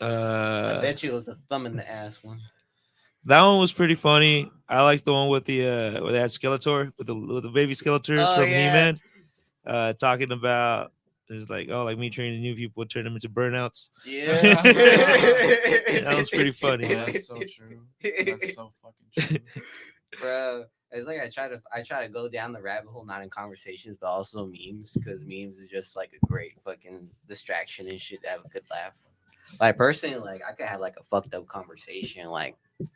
I bet you it was the thumb in the ass one. That one was pretty funny. I like the one with the where they had Skeletor with the baby Skeletors Oh, from yeah. He-Man. Talking about it's like, oh, like me training new people turn them into burnouts. Yeah. That was pretty funny. Yeah, that's so true. That's so fucking true. Bro, it's like I try to go down the rabbit hole, not in conversations, but also memes, because memes is just like a great fucking distraction and shit to have a good laugh. Like personally, like I could have like a fucked up conversation like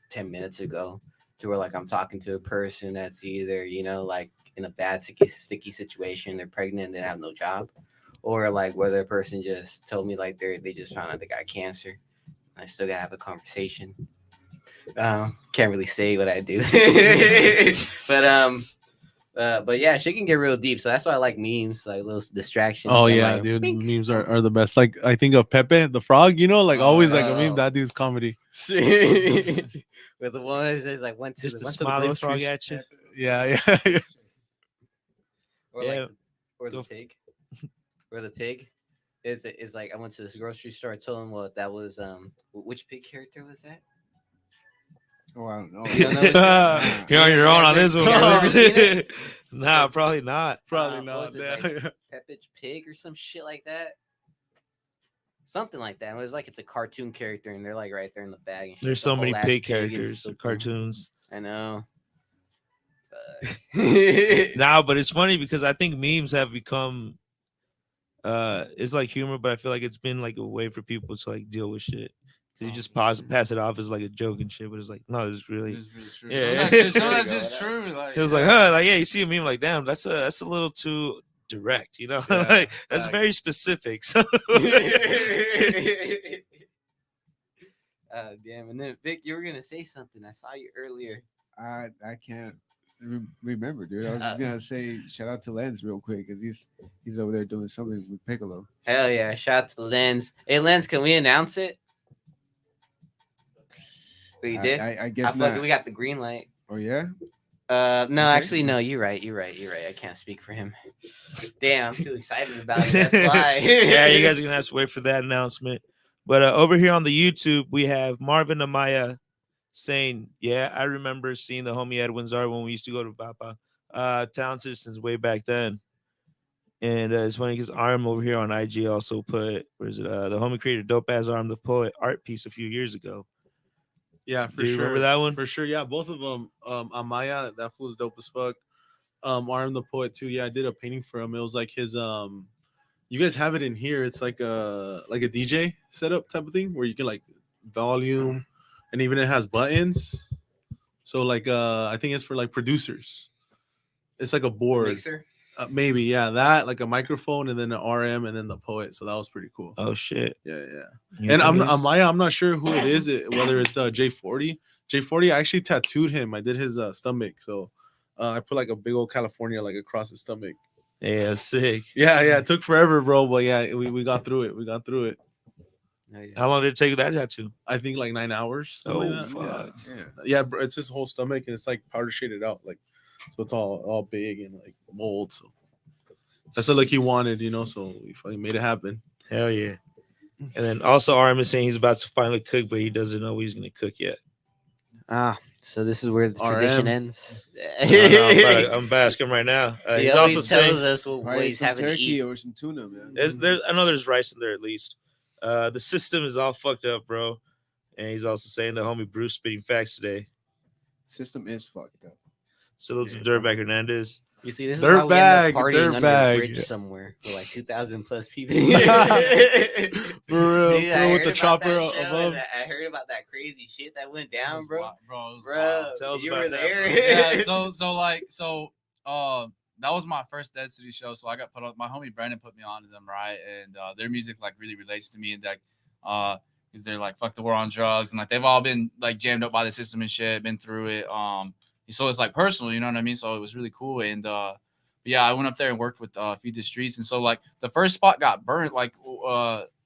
10 minutes ago to where like I'm talking to a person that's either, like in a bad sticky situation, they're pregnant, they have no job, or like where the person just told me like they just found out they got cancer. I still gotta have a conversation. Can't really say what I do. But yeah, shit can get real deep. So that's why I like memes, like little distractions. Oh and, yeah, like, dude. bink. Memes are the best. Like I think of Pepe the Frog, like always like a Oh. meme. That dude's comedy. With the one that says like went to Just the, a went to the smiling grocery frog store. at you. Yeah. Or Yeah. like or the pig. Or the pig is like I went to this grocery store. I told him what that was. Which pig character was that? Oh, I don't know. You don't know which one? You're on your own on this one. You guys ever seen it? Nah, probably not. Probably What not. was it, like, Pepperidge Pig or some shit like that. Something like that. It was like it's a cartoon character, and they're like right there in the bag. and shit. There's The so many whole ass pig pig is characters, so cool. cartoons. I know. Nah, but it's funny because I think memes have become it's like humor, but I feel like it's been like a way for people to like deal with shit. You just pass it off as like a joke and shit, but it's like, no, it's really. It's really true. Yeah. Some of that's just true. Like, It was like, huh, like yeah, you see a meme like, damn, that's a little too direct, Yeah, like that's facts. very specific. So Damn. And then Vic, you were gonna say something. I saw you earlier. I can't remember, dude. I was just gonna say shout out to Lens real quick because he's over there doing something with Piccolo. Hell yeah! Shout out to Lens. Hey Lens, can we announce it? We did. I guess not. We got the green light. Oh yeah. No, Okay. actually, no. You're right. I can't speak for him. Damn, I'm too excited about it. That's why. Yeah, you guys are gonna have to wait for that announcement. But over here on the YouTube, we have Marvin Amaya saying, "Yeah, I remember seeing the homie Edwin's art when we used to go to Papa Town Citizens way back then." And it's funny because Arm over here on IG also put, where is it? The homie created Dope Ass Arm the Poet art piece a few years ago. Yeah, for Do you sure. remember that one? For sure. Yeah, both of them. Amaya, that fool's dope as fuck. Arm the Poet too. Yeah, I did a painting for him. It was like his you guys have it in here. It's like a DJ setup type of thing where you can like volume, and even it has buttons. So like I think it's for like producers. It's like a board. Mixer? Maybe, yeah, that like a microphone and then an RM and then the Poet. So that was pretty cool. Oh shit! Yeah. You And know who it is? Amaya, I'm not sure who it is. Whether it's J40. J40, I actually tattooed him. I did his stomach. So I put like a big old California like across his stomach. Yeah, sick. Yeah. It took forever, bro. But yeah, we got through it. Oh, yeah. How long did it take that tattoo? I think like 9 hours. something like that. fuck! Yeah, bro, it's his whole stomach and it's like powder shaded out, like so it's all big and like mold. So that's what like he wanted, so we finally made it happen. Hell yeah! And then also Arm is saying he's about to finally cook, but he doesn't know what he's gonna cook yet. So this is where the RM. tradition ends. I'm about to ask him right now. He He's always also tells saying us what Probably he's some having to turkey eat. or some tuna, man. I know there's rice in there at least. The system is all fucked up, bro. And he's also saying the homie Bruce spitting facts today. System is fucked up. Salute to Dirtbag Hernandez. You see, this is why we end Dirtbag, up partying under a dirtbag. bridge somewhere for like 2,000 plus people. For real, Dude, I with heard the about chopper that show, above. and I heard about that crazy shit that went It down, was bro. wild, bro. It was Bro, wild. Tell us you about were that, there. bro. Yeah, that was my first Dead City show. So I got put on. My homie Brandon put me on to them, right? And their music like really relates to me, and like because they're like fuck the war on drugs, and like they've all been like jammed up by the system and shit, been through it. So it's like personal, you know what I mean? So it was really cool, and yeah, I went up there and worked with Feed the Streets, and so like the first spot got burnt. Like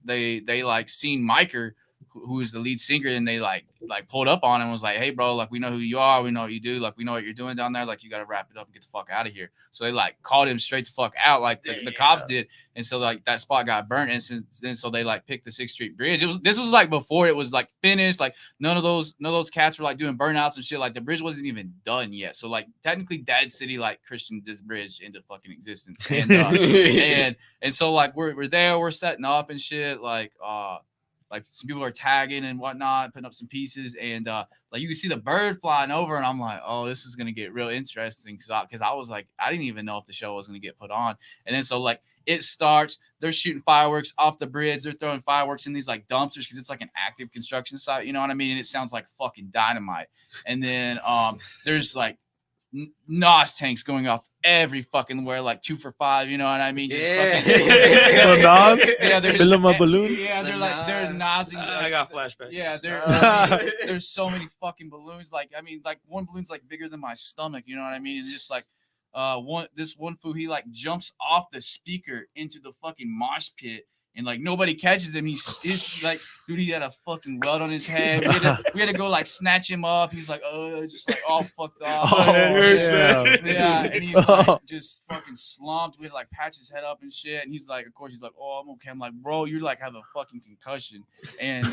they like seen Miker, who's the lead singer, and they like pulled up on him and was like, hey bro, like we know who you are, we know what you do, like we know what you're doing down there, like you got to wrap it up and get the fuck out of here. So they like called him straight the fuck out, like the cops did, and so like that spot got burnt, and since then so they like picked the 6th Street Bridge. This was like before it was like finished, like none of those cats were like doing burnouts and shit, like the bridge wasn't even done yet. So like technically Dad City like christened this bridge into fucking existence, and and so like we're there, we're setting up and shit, like some people are tagging and whatnot, putting up some pieces, and like you can see the bird flying over, and I'm like, oh, this is gonna get real interesting, because I was like, I didn't even know if the show was gonna get put on, and then so like it starts, they're shooting fireworks off the bridge, they're throwing fireworks in these like dumpsters because it's like an active construction site, you know what I mean, and it sounds like fucking dynamite, and then there's like NOS tanks going off every fucking where, like 2 for $5, you know what I mean? Just fucking The NOS? yeah, they're Fill just, 'em a balloon? Yeah, they're like they're nosing. I got flashbacks. Yeah, there's so many fucking balloons. Like, I mean, like one balloon's like bigger than my stomach, you know what I mean? It's just like one fool, he like jumps off the speaker into the fucking mosh pit. And like nobody catches him. He's like, dude, he had a fucking welt on his head. We had to go like snatch him up. He's like, just like all fucked up. Oh, it hurts, man. Yeah, and he's like just fucking slumped. We had to like patch his head up and shit. And he's like, of course, he's like, oh, I'm okay. I'm like, bro, you like have a fucking concussion. And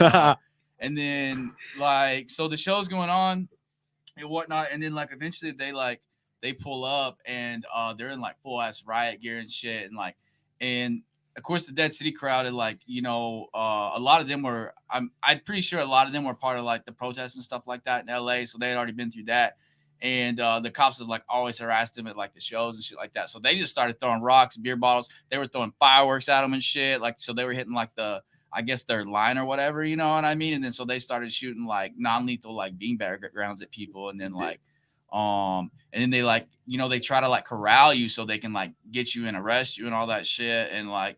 and then like, so the show's going on and whatnot. And then like eventually they pull up and they're in like full ass riot gear and shit. And of course, the Dead City crowd, and like, a lot of them were, I'm pretty sure a lot of them were part of like the protests and stuff like that in LA. So they had already been through that. And the cops have like always harassed them at like the shows and shit like that. So they just started throwing rocks, beer bottles. They were throwing fireworks at them and shit. Like, so they were hitting like I guess their line or whatever, you know what I mean? And then so they started shooting like non-lethal like beanbag rounds at people. And then like, and then they like, they try to like corral you so they can like get you and arrest you and all that shit. And like,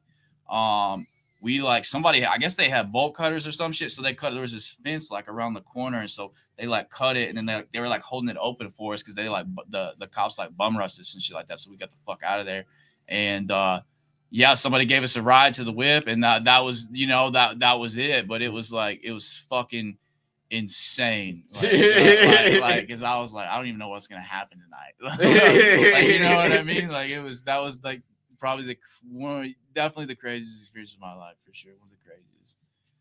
we like somebody, I guess they had bolt cutters or some shit, so they cut. There was this fence like around the corner, and so they like cut it, and then they were like holding it open for us because they like the cops like bum rushed us and shit like that. So we got the fuck out of there, and yeah, somebody gave us a ride to the whip, and that was that was it. But it was fucking insane, like because I was like, I don't even know what's gonna happen tonight. Like, you know what I mean? Like that was like probably definitely the craziest experience of my life for sure. One of the craziest.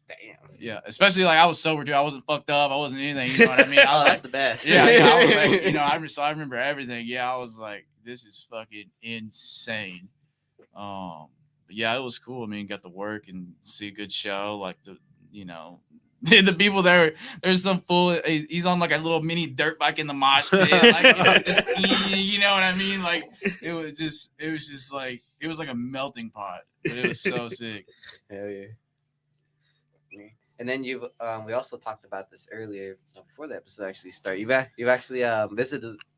Damn. Yeah, especially like I was sober too. I wasn't fucked up. I wasn't anything. You know what I mean? Oh, that's the best. Yeah, I was like, I remember everything. Yeah, I was like, this is fucking insane. But yeah, it was cool. I mean, got to work and see a good show. Like the people there. There's some fool. He's on like a little mini dirt bike in the mosh pit. Like just you know what I mean? Like it was just like it was like a melting pot. But it was so sick. Hell yeah. And then we also talked about this earlier before the episode actually started. You've actually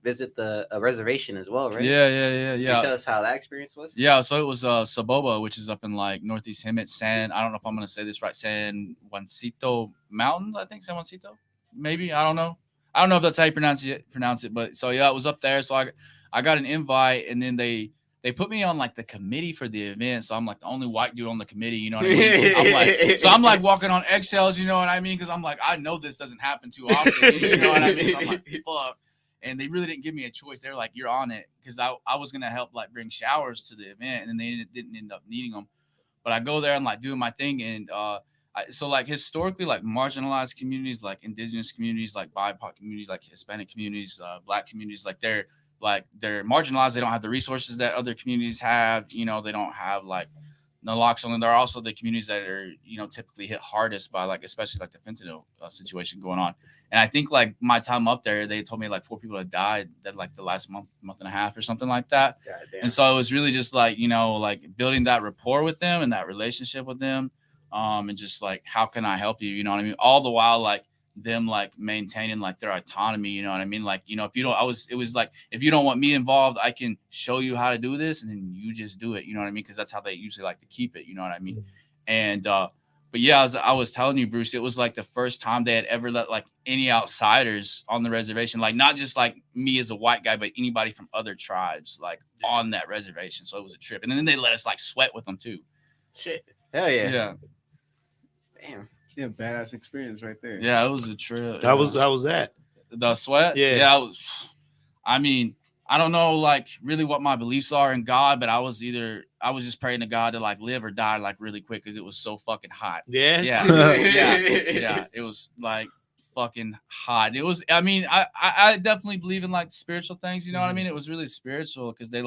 visit the reservation as well, right? Yeah. Can you tell us how that experience was? Yeah, so it was Saboba, which is up in like northeast Hemet, I don't know if I'm gonna say this right, San Juancito Mountains, I think San Juancito, maybe, I don't know if that's how you pronounce it, but so yeah, it was up there. So I got an invite, and then they put me on like the committee for the event, so I'm like the only white dude on the committee, you know what I mean? I'm like walking on eggshells, you know what I mean? Because I'm like, I know this doesn't happen too often, you know what I mean? So I'm like, fuck. And they really didn't give me a choice. They were like, you're on it, because I was gonna help like bring showers to the event, and then they didn't end up needing them. But I go there, I'm like doing my thing, and so like historically, like marginalized communities, like indigenous communities, like BIPOC communities, like Hispanic communities, Black communities, like they're marginalized. They don't have the resources that other communities have. You know, they don't have like naloxone. And there are also the communities that are, typically hit hardest by like, especially like the fentanyl situation going on. And I think like my time up there, they told me like 4 people had died that like the last month and a half or something like that. And so it was really just like, like building that rapport with them and that relationship with them. And just like, how can I help you? You know what I mean? All the while, like, them like maintaining like their autonomy, you know what I mean? Like, if you don't, it was like, if you don't want me involved, I can show you how to do this, and then you just do it, you know what I mean? Because that's how they usually like to keep it, you know what I mean? And but yeah, as I was telling you, Bruce, it was like the first time they had ever let like any outsiders on the reservation, like not just like me as a white guy, but anybody from other tribes like on that reservation. So it was a trip. And then they let us like sweat with them too. Shit. Hell yeah. Yeah. Damn. Yeah, badass experience right there. Yeah, it was a trip. I was at The sweat. Yeah. I mean, I don't know like really what my beliefs are in God, but I was just praying to God to like live or die like really quick, because it was so fucking hot. Yeah. Yeah. It was like fucking hot. It was, I mean, I definitely believe in like spiritual things, you know what I mean? It was really spiritual, because they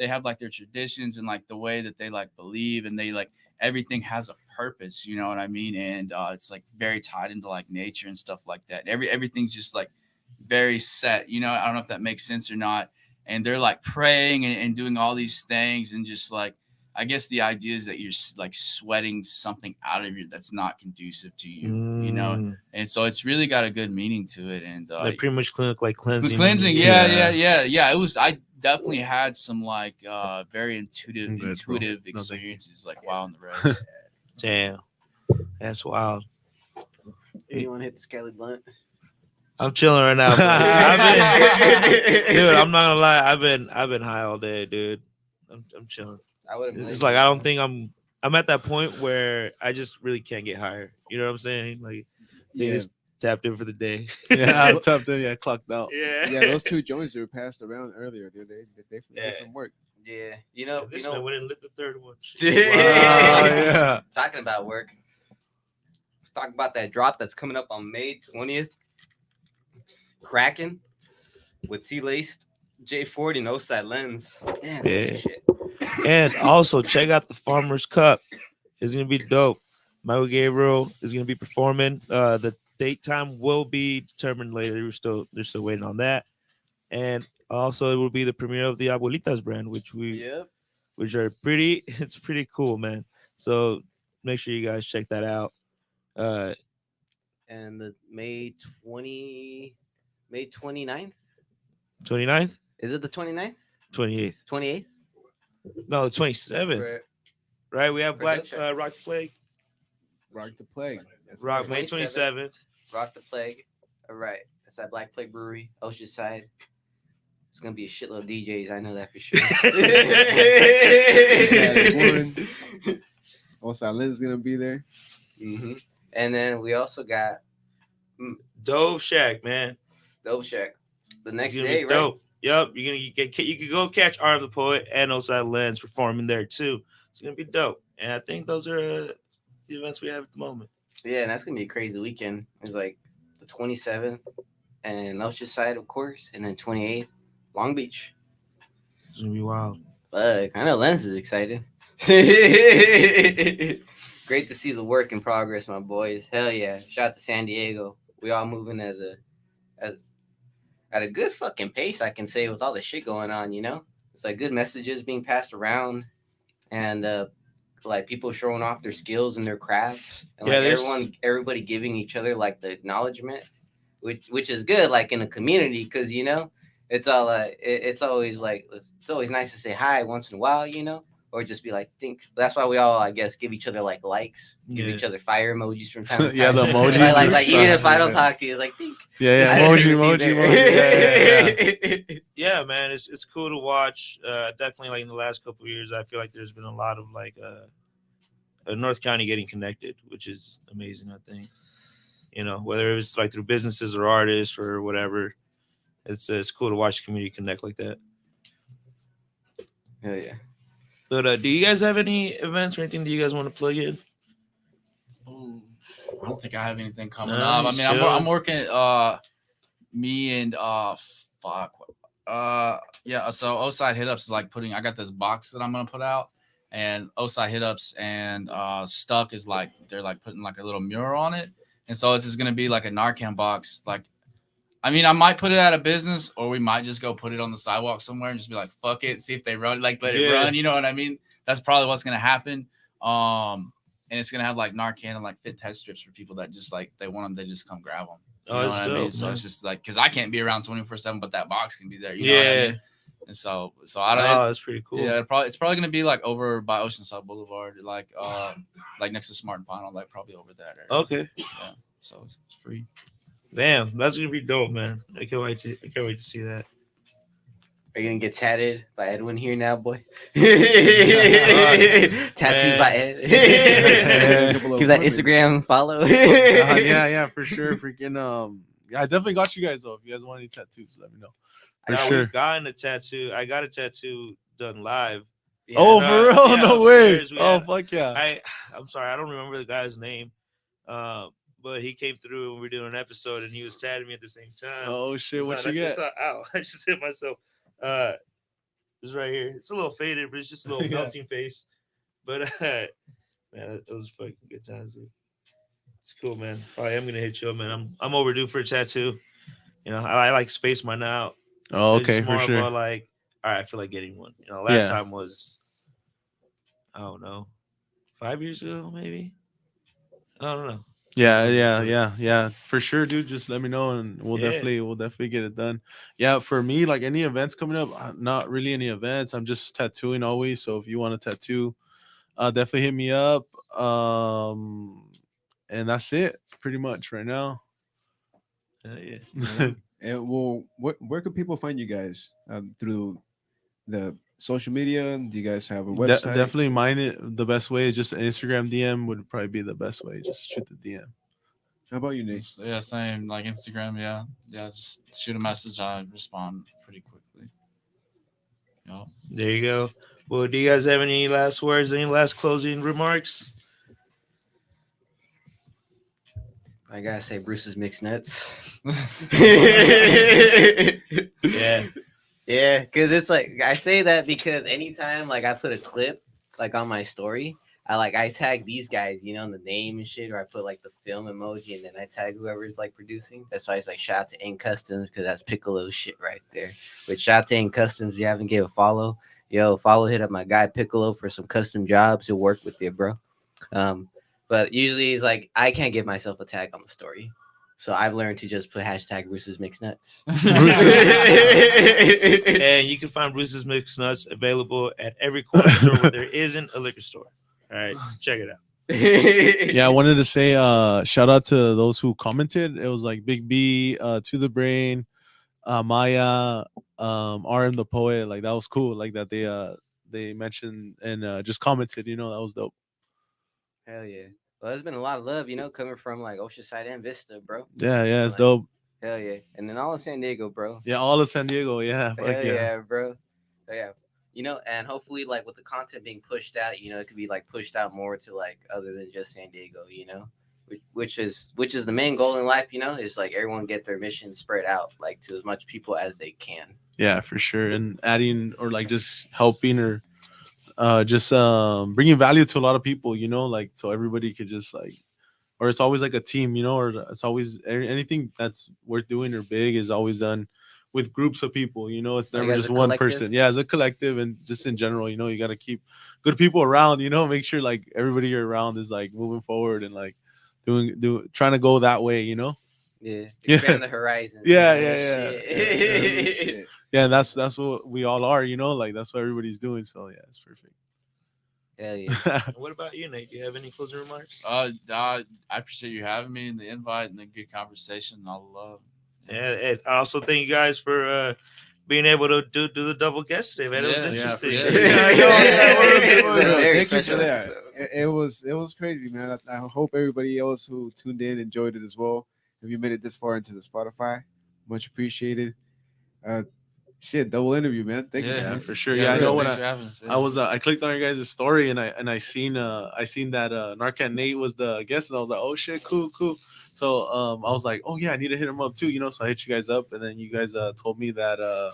have like their traditions and like the way that they like believe, and they like everything has a purpose, you know what I mean? And it's like very tied into like nature and stuff like that. Everything's just like very set, I don't know if that makes sense or not. And they're like praying and doing all these things, and just like, I guess the idea is that you're like sweating something out of you that's not conducive to you, and so it's really got a good meaning to it. And like pretty much cleansing. Yeah. It was. I definitely had some like very intuitive experiences like while on the road. Damn, that's wild. You want to hit the Skelly blunt? I'm chilling right now. Dude, I'm not gonna lie. I've been high all day, dude. I'm chilling. It's like I don't think I'm at that point where I just really can't get higher. You know what I'm saying? Like they just tapped in for the day. Yeah, I tapped in. Yeah, clocked out. Yeah, those 2 joints that were passed around earlier, dude, they definitely did some work. Yeah, this man went and lit the third one. Yeah. Talking about work. Let's talk about that drop that's coming up on May 20th. Kraken with T-Laced, J40, and O-Side Lens. Damn, Yeah. shit. And also check out the Farmers Cup. It's gonna be dope. Michael Gabriel is gonna be performing. The date time will be determined later. They're still waiting on that. And also it will be the premiere of the Abuelitas brand, which are it's pretty cool, man. So make sure you guys check that out. And the May 29th? 29th? Is it the 29th? 28th. 28th? No, the 27th. right? We have For Black Dope Shack. Rock the Plague. Rock the Plague. That's Rock right. May 27th. Rock the Plague. All right. That's at Black Plague Brewery, Oceanside. It's gonna be a shitload of DJs. I know that for sure. Also, Lynn's gonna be there. Mm-hmm. And then we also got Dope Shack, man. Dope Shack. The It's next gonna day, be right? dope. Yep, you can go catch Arm the Poet and Oside Lens performing there too. It's gonna be dope, and I think those are the events we have at the moment. Yeah, and that's gonna be a crazy weekend. It's like the 27th and Oceanside, of course, and then 28th, Long Beach. It's gonna be wild. Fuck, I know Lens is excited. Great to see the work in progress, my boys. Hell yeah! Shout out to San Diego. We all moving as at a good fucking pace, I can say, with all the shit going on. You know, it's like good messages being passed around, and like people showing off their skills and their crafts, and Yeah, like everybody giving each other like the acknowledgement, which is good, like in a community, because you know it's all it's always nice to say hi once in a while, you know, or just be like think. That's why we all, I guess, give each other like likes, give Yeah. each other fire emojis from time to time. Yeah, the emojis. like just, even if I don't yeah. talk to you, it's like think. Yeah, I emoji, didn't emoji, be emoji. there. Yeah, man, it's cool to watch. Definitely, like in the last couple of years, I feel like there's been a lot of like North County getting connected, which is amazing. I think, you know, whether it was like through businesses or artists or whatever, it's cool to watch the community connect like that. Hell yeah. But do you guys have any events or anything that you guys want to plug in? I don't think I have anything coming No, up. I he's mean, I'm chilling. working. Me and fuck. Yeah. So Oside Hit Ups is like putting. I got this box that I'm gonna put out, and Oside Hit Ups and Stuck is like they're like putting like a little mural on it, and so this is gonna be like a Narcan box. Like, I mean, I might put it out of business, or we might just go put it on the sidewalk somewhere and just be like, fuck it, see if they run, like let it Yeah. run. You know what I mean? That's probably what's gonna happen. And it's gonna have like Narcan and like fit test strips for people that just like they want them, they just come grab them. You Oh, know it's what I mean? dope, So man. it's just like because I can't be around 24/7, but that box can be there. You know what I Yeah. mean? And so I don't. Oh, that's pretty cool. Yeah, it's probably gonna be like over by Oceanside Boulevard, like next to Smart and Final, like probably over that area. Okay. Yeah. So it's free. Damn, that's gonna be dope, man. I can't wait to see that. Are you gonna get tatted by Edwin here now, boy? Man. Tattoos by Ed. Yeah. Give that Instagram follow. Yeah, for sure. Freaking yeah, I definitely got you guys though. If you guys want any tattoos, let me know. For Now, sure. we've gotten a tattoo. I got a tattoo done live. Yeah. Oh, And, for real? yeah, No way. upstairs we Oh, had- fuck yeah. I'm sorry, I don't remember the guy's name. But he came through and we were doing an episode and he was tatting me at the same time. Oh shit, It's what not- you get? it's not- ow, I just hit myself. It's right here. It's a little faded, but it's just a little Yeah. melting face. But man, it was fucking good times. Dude. It's cool, man. I am gonna hit you up, man. I'm overdue for a tattoo. You know, I like space mine out. Oh, It's okay, just for more sure. about like, all right, I feel like getting one. You know, last Yeah. time was, I don't know, 5 years ago, maybe. I don't know. Yeah, for sure, dude. Just let me know, and we'll Yeah. definitely get it done. Yeah, for me, like any events coming up, not really any events. I'm just tattooing always. So if you want a tattoo, definitely hit me up. And that's it, pretty much right now. Yeah. And well, where can people find you guys? Through the social media? Do you guys have a website? Definitely the best way is just an Instagram DM would probably be the best way. Just shoot the DM. How about you, Nate? Yeah, same like Instagram. Yeah. Just shoot a message. I respond pretty quickly. Yeah. There you go. Well, do you guys have any last words? Any last closing remarks? I gotta say, Bruce's mixed nuts. Yeah. Yeah, because it's like I say that because anytime like I put a clip like on my story, I tag these guys, you know, in the name and shit, or I put like the film emoji and then I tag whoever's like producing. That's why it's like shout out to Ink Customs because that's Piccolo shit right there. But shout out to Ink Customs, if you haven't gave a follow, hit up my guy Piccolo for some custom jobs. He'll work with you, bro. But usually it's like I can't give myself a tag on the story. So I've learned to just put hashtag Bruce's Mixed Nuts. And you can find Bruce's Mixed Nuts available at every corner store where there isn't a liquor store. All right, just check it out. Yeah, I wanted to say shout out to those who commented. It was like Big B, To the Brain, Maya, RM the Poet. Like that was cool. Like that they mentioned and just commented. You know, that was dope. Hell yeah. Well, there's been a lot of love, coming from like Oceanside and Vista, bro. Yeah, it's Like, dope. Hell yeah. And then all of San Diego, bro. Yeah, all of San Diego. Yeah, Hell fuck yeah, bro. Yeah. And hopefully, like with the content being pushed out, it could be like pushed out more to like other than just San Diego, which is the main goal in life, is like everyone get their mission spread out like to as much people as they can. Yeah, for sure. And adding or like just helping or just bringing value to a lot of people, like so everybody could just like, or it's always like a team, or it's always anything that's worth doing or big is always done with groups of people, it's Like never as just a one collective? person. Yeah, as a collective and just in general, you got to keep good people around, make sure like everybody you're around is like moving forward and like trying to go that way, Yeah. Yeah. Expand the horizons. Yeah, man. yeah. Shit. Yeah, and that's what we all are, like that's what everybody's doing. So yeah, it's perfect. Hell yeah. And what about you, Nate? Do you have any closing remarks? I appreciate you having me and the invite and the good conversation and all the love. And I also thank you guys for being able to do the double guest today, man. It was Yeah, interesting. for sure. Very Thank you for special that. episode. It was crazy, man. I hope everybody else who tuned in enjoyed it as well. If you made it this far into the Spotify, much appreciated. Shit, double interview, man. Thank you. Yeah, man. for sure. Yeah, I know when thanks for having us. I was I clicked on your guys' story and I seen that Narcan Nate was the guest and I was like, oh shit, cool. So I was like, oh yeah, I need to hit him up too, so I hit you guys up and then you guys told me that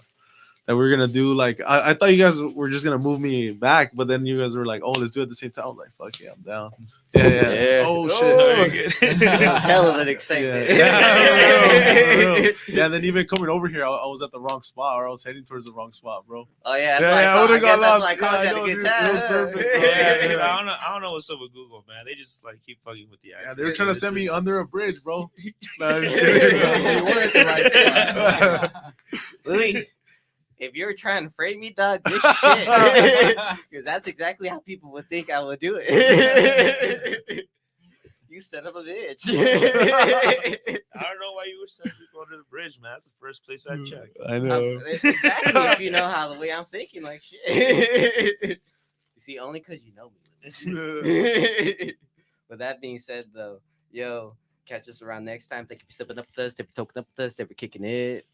we we're gonna do like I thought you guys were just gonna move me back, but then you guys were like, oh, let's do it at the same time. I was like, fuck yeah, I'm down. Yeah. Yeah. Oh Very shit. good. Hell of an excitement. Yeah, yeah. Then even coming over here, I was at the wrong spot, or I was heading towards the wrong spot, bro. Oh yeah, I would've got lost. I called Yeah, you I at a know, good dude. time. It was perfect. Yeah, Yeah. dude, I don't know what's up with Google, man. They just like keep fucking with the Yeah, they were trying to send me under a bridge, bro. So you were at the right spot. Louis, if you're trying to frame me, dog, good shit. Because that's exactly how people would think I would do it. You son of a bitch. I don't know why you were sending people under the bridge, man. That's the first place I checked. I know. Exactly. If you know how the way I'm thinking, like shit. You see, only because you know me. With that being said, though, yo, catch us around next time. Thank you for stepping up with us. Thank you for talking up with us. Thank you for kicking it.